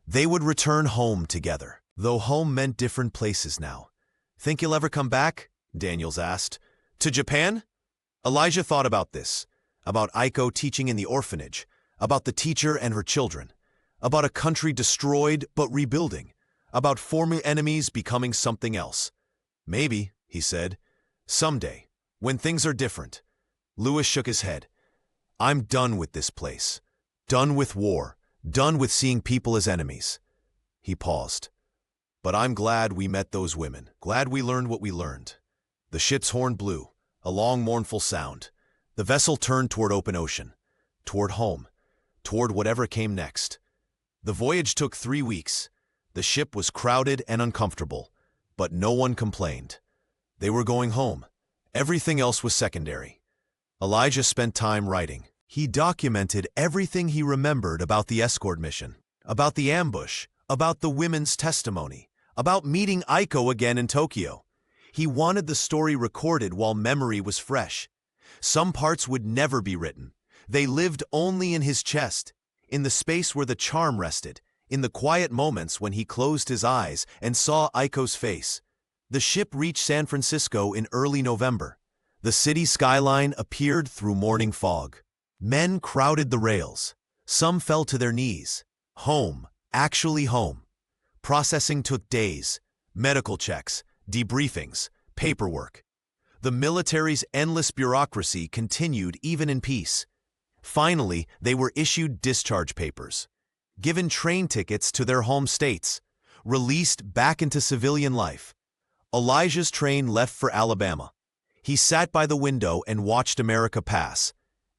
They would return home together, though home meant different places now. "Think you'll ever come back?" Daniels asked. "To Japan?" Elijah thought about this, about Aiko teaching in the orphanage, about the teacher and her children, about a country destroyed but rebuilding, about former enemies becoming something else. "Maybe," he said, "someday, when things are different." Lewis shook his head. "I'm done with this place. Done with war. Done with seeing people as enemies." He paused. "But I'm glad we met those women. Glad we learned what we learned." The ship's horn blew, a long mournful sound. The vessel turned toward open ocean, toward home, toward whatever came next. The voyage took 3 weeks. The ship was crowded and uncomfortable, but no one complained. They were going home. Everything else was secondary. Elijah spent time writing. He documented everything he remembered about the escort mission, about the ambush, about the women's testimony, about meeting Aiko again in Tokyo. He wanted the story recorded while memory was fresh. Some parts would never be written. They lived only in his chest, in the space where the charm rested, in the quiet moments when he closed his eyes and saw Aiko's face. The ship reached San Francisco in early November. The city skyline appeared through morning fog. Men crowded the rails. Some fell to their knees. Home, actually home. Processing took days. Medical checks, debriefings, paperwork. The military's endless bureaucracy continued even in peace. Finally, they were issued discharge papers, given train tickets to their home states, released back into civilian life. Elijah's train left for Alabama. He sat by the window and watched America pass.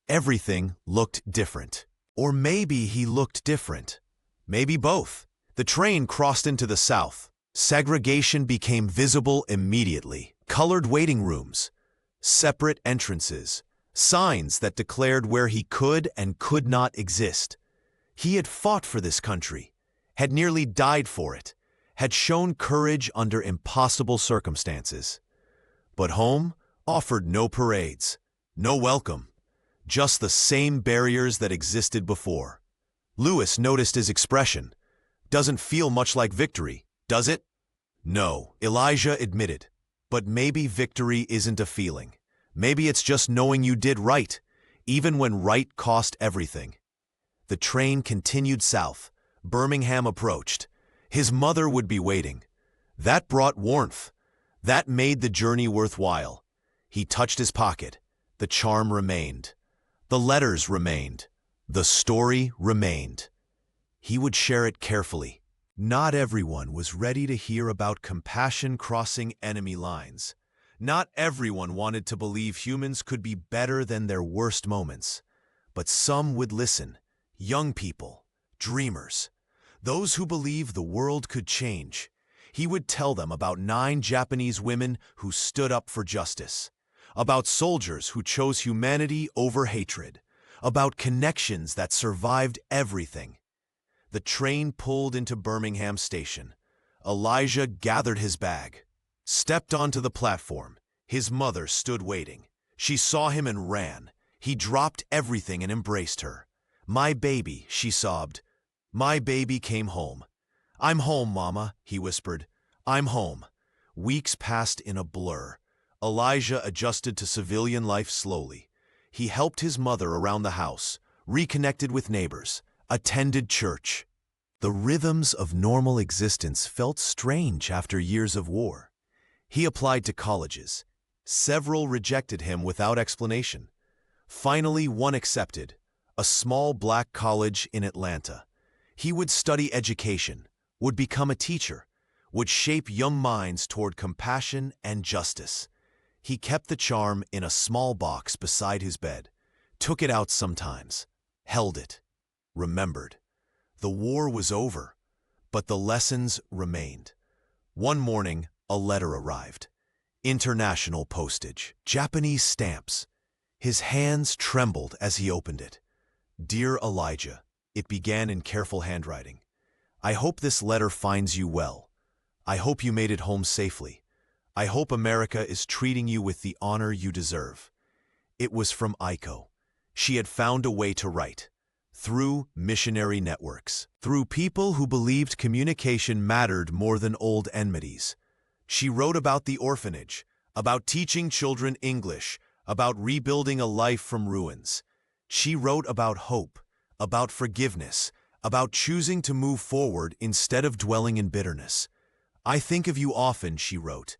Everything looked different. Or maybe he looked different. Maybe both. The train crossed into the South. Segregation became visible immediately. Colored waiting rooms, separate entrances, signs that declared where he could and could not exist. He had fought for this country, had nearly died for it, had shown courage under impossible circumstances. But home offered no parades, no welcome, just the same barriers that existed before. Lewis noticed his expression. "Doesn't feel much like victory, does it?" "No," Elijah admitted. "But maybe victory isn't a feeling. Maybe it's just knowing you did right, even when right cost everything." The train continued south. Birmingham approached. His mother would be waiting. That brought warmth. That made the journey worthwhile. He touched his pocket. The charm remained. The letters remained. The story remained. He would share it carefully. Not everyone was ready to hear about compassion crossing enemy lines. Not everyone wanted to believe humans could be better than their worst moments. But some would listen. Young people, dreamers, those who believed the world could change. He would tell them about 9 Japanese women who stood up for justice, about soldiers who chose humanity over hatred, about connections that survived everything. The train pulled into Birmingham Station. Elijah gathered his bag, stepped onto the platform. His mother stood waiting. She saw him and ran. He dropped everything and embraced her. "My baby," she sobbed. "My baby came home." "I'm home, Mama," he whispered. "I'm home." Weeks passed in a blur. Elijah adjusted to civilian life slowly. He helped his mother around the house, reconnected with neighbors, attended church. The rhythms of normal existence felt strange after years of war. He applied to colleges. Several rejected him without explanation. Finally, one accepted, a small black college in Atlanta. He would study education, would become a teacher, would shape young minds toward compassion and justice. He kept the charm in a small box beside his bed, took it out sometimes, held it, remembered. The war was over, but the lessons remained. One morning, a letter arrived. International postage, Japanese stamps. His hands trembled as he opened it. Dear Elijah, it began in careful handwriting. I hope this letter finds you well. I hope you made it home safely. I hope America is treating you with the honor you deserve. It was from Aiko. She had found a way to write. Through missionary networks. Through people who believed communication mattered more than old enmities. She wrote about the orphanage, about teaching children English, about rebuilding a life from ruins. She wrote about hope, about forgiveness, about choosing to move forward instead of dwelling in bitterness. I think of you often, she wrote.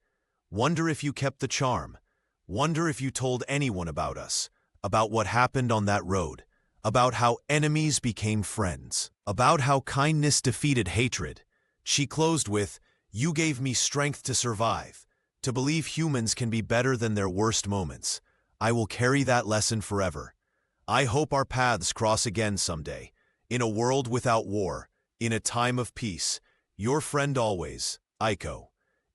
Wonder if you kept the charm. Wonder if you told anyone about us, about what happened on that road, about how enemies became friends, about how kindness defeated hatred. She closed with, you gave me strength to survive, to believe humans can be better than their worst moments. I will carry that lesson forever. I hope our paths cross again someday, in a world without war, in a time of peace. Your friend always, Aiko.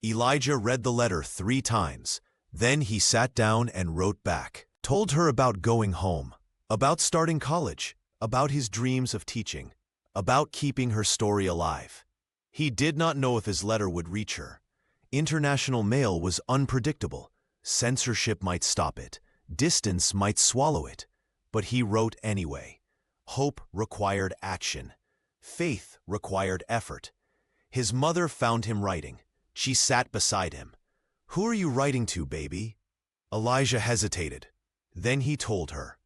Elijah read the letter 3 times. Then he sat down and wrote back. Told her about going home, about starting college, about his dreams of teaching, about keeping her story alive. He did not know if his letter would reach her. International mail was unpredictable. Censorship might stop it. Distance might swallow it. But he wrote anyway. Hope required action. Faith required effort. His mother found him writing. She sat beside him. Who are you writing to, baby? Elijah hesitated. Then he told her.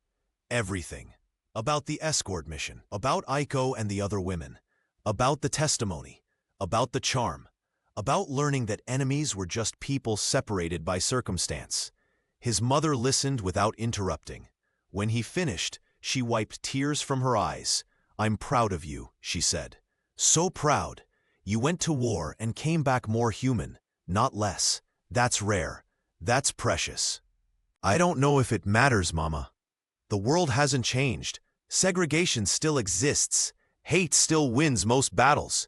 Everything. About the escort mission. About Aiko and the other women. About the testimony. About the charm. About learning that enemies were just people separated by circumstance. His mother listened without interrupting. When he finished, she wiped tears from her eyes. I'm proud of you, she said. So proud. You went to war and came back more human, not less. That's rare. That's precious. I don't know if it matters, Mama. The world hasn't changed. Segregation still exists. Hate still wins most battles.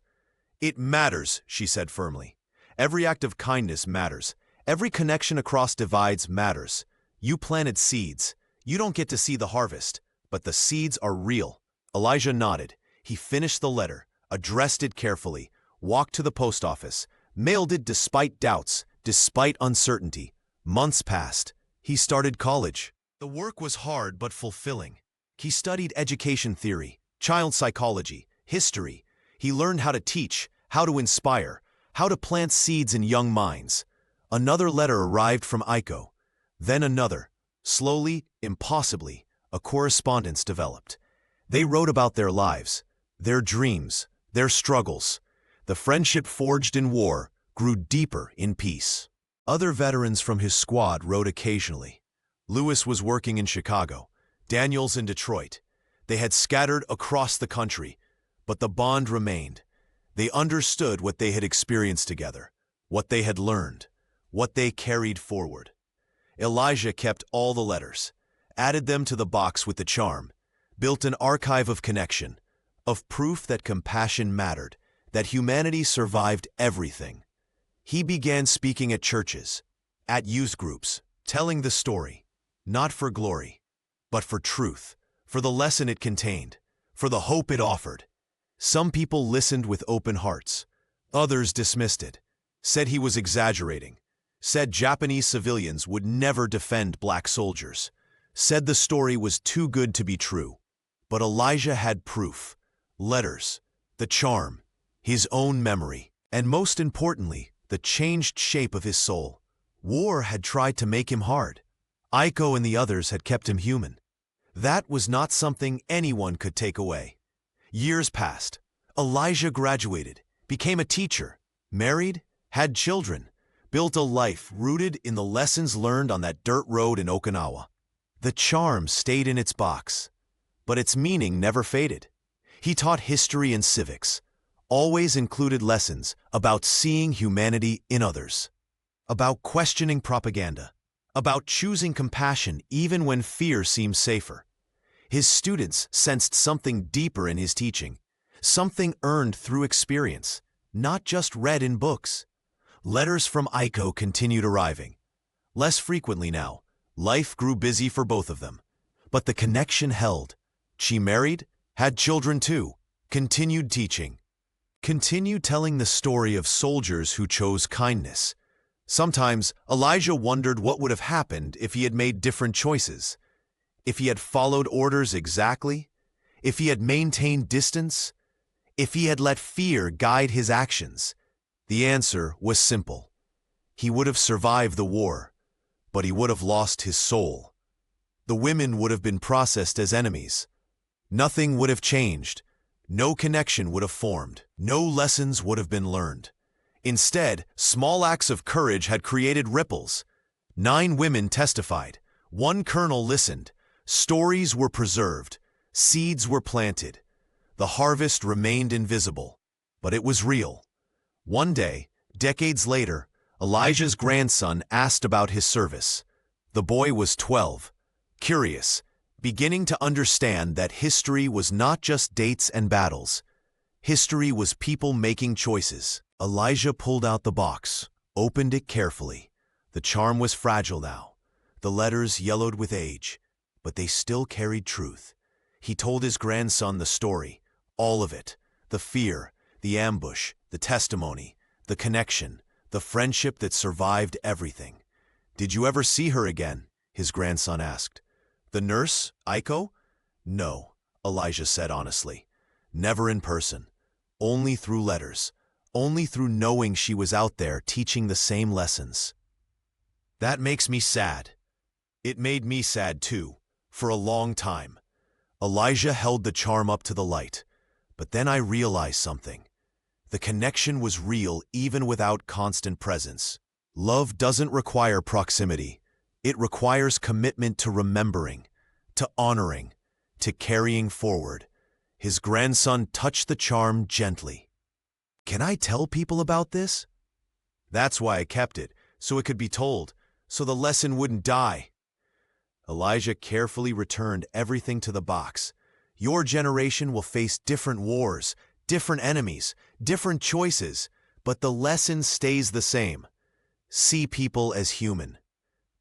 It matters, she said firmly. Every act of kindness matters. Every connection across divides matters. You planted seeds. You don't get to see the harvest, but the seeds are real. Elijah nodded. He finished the letter, addressed it carefully, walked to the post office, mailed it despite doubts, despite uncertainty. Months passed. He started college. The work was hard but fulfilling. He studied education theory, child psychology, history. He learned how to teach, how to inspire, how to plant seeds in young minds. Another letter arrived from Aiko. Then another. Slowly, impossibly, a correspondence developed. They wrote about their lives, their dreams, their struggles. The friendship forged in war grew deeper in peace. Other veterans from his squad wrote occasionally. Lewis was working in Chicago, Daniels in Detroit. They had scattered across the country, but the bond remained. They understood what they had experienced together, what they had learned, what they carried forward. Elijah kept all the letters, added them to the box with the charm, built an archive of connection, of proof that compassion mattered, that humanity survived everything. He began speaking at churches, at youth groups, telling the story, not for glory, but for truth, for the lesson it contained, for the hope it offered. Some people listened with open hearts. Others dismissed it, said he was exaggerating, said Japanese civilians would never defend black soldiers, said the story was too good to be true. But Elijah had proof, letters, the charm, his own memory, and most importantly, the changed shape of his soul. War had tried to make him hard. Aiko and the others had kept him human. That was not something anyone could take away. Years passed. Elijah graduated, became a teacher, married, had children, built a life rooted in the lessons learned on that dirt road in Okinawa. The charm stayed in its box, but its meaning never faded. He taught history and civics, always included lessons about seeing humanity in others, about questioning propaganda, about choosing compassion even when fear seems safer. His students sensed something deeper in his teaching, something earned through experience, not just read in books. Letters from Aiko continued arriving. Less frequently now, life grew busy for both of them. But the connection held. She married, had children too, continued teaching, continued telling the story of soldiers who chose kindness. Sometimes Elijah wondered what would have happened if he had made different choices, if he had followed orders exactly, if he had maintained distance, if he had let fear guide his actions. The answer was simple. He would have survived the war, but he would have lost his soul. The women would have been processed as enemies. Nothing would have changed. No connection would have formed. No lessons would have been learned. Instead, small acts of courage had created ripples. 9 women testified. 1 colonel listened. Stories were preserved. Seeds were planted. The harvest remained invisible, but it was real. One day, decades later, Elijah's grandson asked about his service. The boy was 12, curious, beginning to understand that history was not just dates and battles. History was people making choices. Elijah pulled out the box, opened it carefully. The charm was fragile now. The letters yellowed with age, but they still carried truth. He told his grandson the story, all of it, the fear, the ambush, the testimony, the connection, the friendship that survived everything. "Did you ever see her again?" his grandson asked. "The nurse, Aiko?" "No," Elijah said honestly. "Never in person. Only through letters. Only through knowing she was out there teaching the same lessons." That makes me sad. It made me sad too, for a long time. Elijah held the charm up to the light, but then I realized something. The connection was real even without constant presence. Love doesn't require proximity. It requires commitment to remembering, to honoring, to carrying forward. His grandson touched the charm gently. "Can I tell people about this?" "That's why I kept it, so it could be told, so the lesson wouldn't die." Elijah carefully returned everything to the box. "Your generation will face different wars, different enemies, different choices, but the lesson stays the same. See people as human.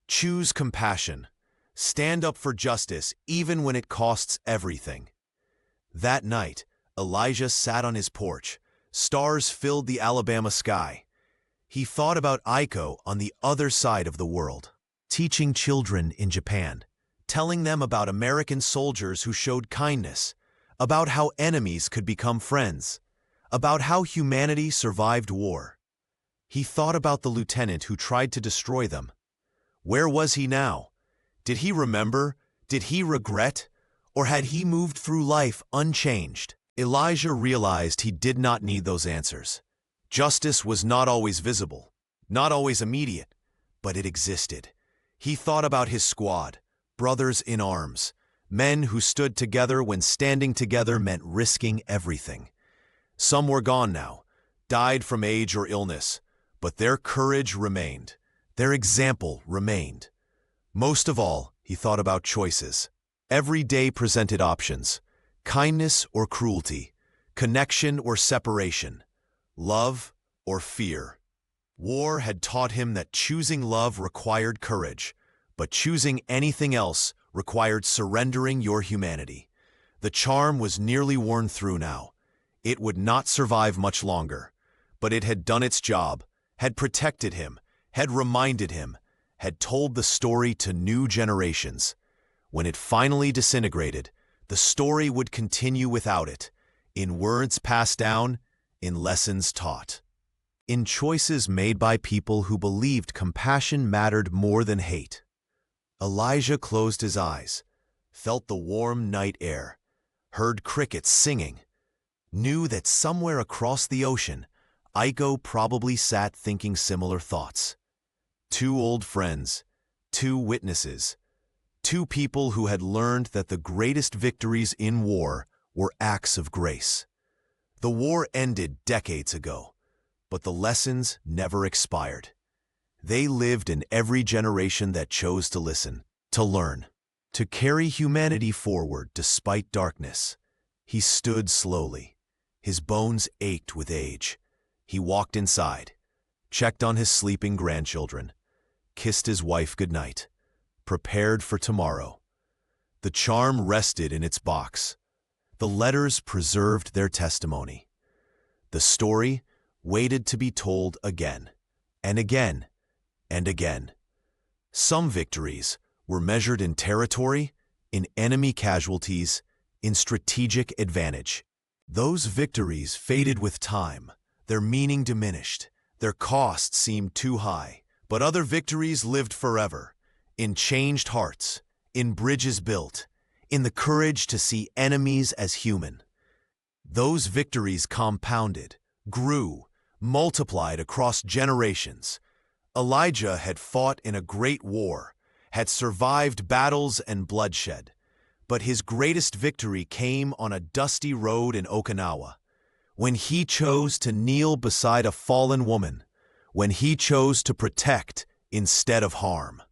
Choose compassion. Stand up for justice even when it costs everything." That night, Elijah sat on his porch. Stars filled the Alabama sky. He thought about Aiko on the other side of the world, teaching children in Japan, telling them about American soldiers who showed kindness, about how enemies could become friends, about how humanity survived war. He thought about the lieutenant who tried to destroy them. Where was he now? Did he remember? Did he regret? Or had he moved through life unchanged? Elijah realized he did not need those answers. Justice was not always visible, not always immediate, but it existed. He thought about his squad, brothers in arms, men who stood together when standing together meant risking everything. Some were gone now, died from age or illness, but their courage remained. Their example remained. Most of all, he thought about choices. Every day presented options: kindness or cruelty, connection or separation, love or fear. War had taught him that choosing love required courage, but choosing anything else required surrendering your humanity. The charm was nearly worn through now. It would not survive much longer, but it had done its job, had protected him, had reminded him, had told the story to new generations. When it finally disintegrated, the story would continue without it, in words passed down, in lessons taught, in choices made by people who believed compassion mattered more than hate. Elijah closed his eyes, felt the warm night air, heard crickets singing, knew that somewhere across the ocean, Aiko probably sat thinking similar thoughts. Two old friends, two witnesses, two people who had learned that the greatest victories in war were acts of grace. The war ended decades ago, but the lessons never expired. They lived in every generation that chose to listen, to learn, to carry humanity forward despite darkness. He stood slowly. His bones ached with age. He walked inside, checked on his sleeping grandchildren, kissed his wife goodnight, prepared for tomorrow. The charm rested in its box. The letters preserved their testimony. The story waited to be told again, and again, and again. Some victories were measured in territory, in enemy casualties, in strategic advantage. Those victories faded with time, their meaning diminished, their cost seemed too high. But other victories lived forever, in changed hearts, in bridges built, in the courage to see enemies as human. Those victories compounded, grew, multiplied across generations. Elijah had fought in a great war, had survived battles and bloodshed, but his greatest victory came on a dusty road in Okinawa, when he chose to kneel beside a fallen woman, when he chose to protect instead of harm.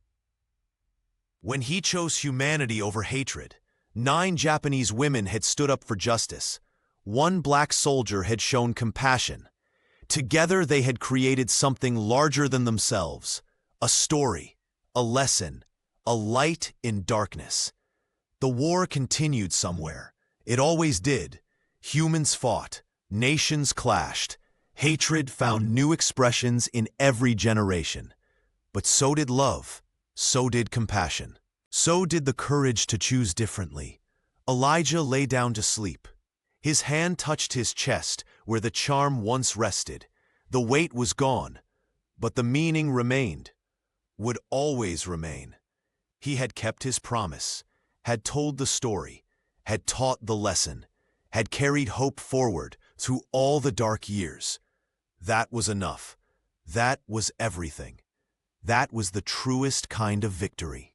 When he chose humanity over hatred, 9 Japanese women had stood up for justice. 1 black soldier had shown compassion. Together they had created something larger than themselves, a story, a lesson, a light in darkness. The war continued somewhere. It always did. Humans fought, nations clashed, hatred found new expressions in every generation. But so did love, so did compassion. So did the courage to choose differently. Elijah lay down to sleep. His hand touched his chest where the charm once rested. The weight was gone, but the meaning remained, would always remain. He had kept his promise, had told the story, had taught the lesson, had carried hope forward through all the dark years. That was enough. That was everything. That was the truest kind of victory.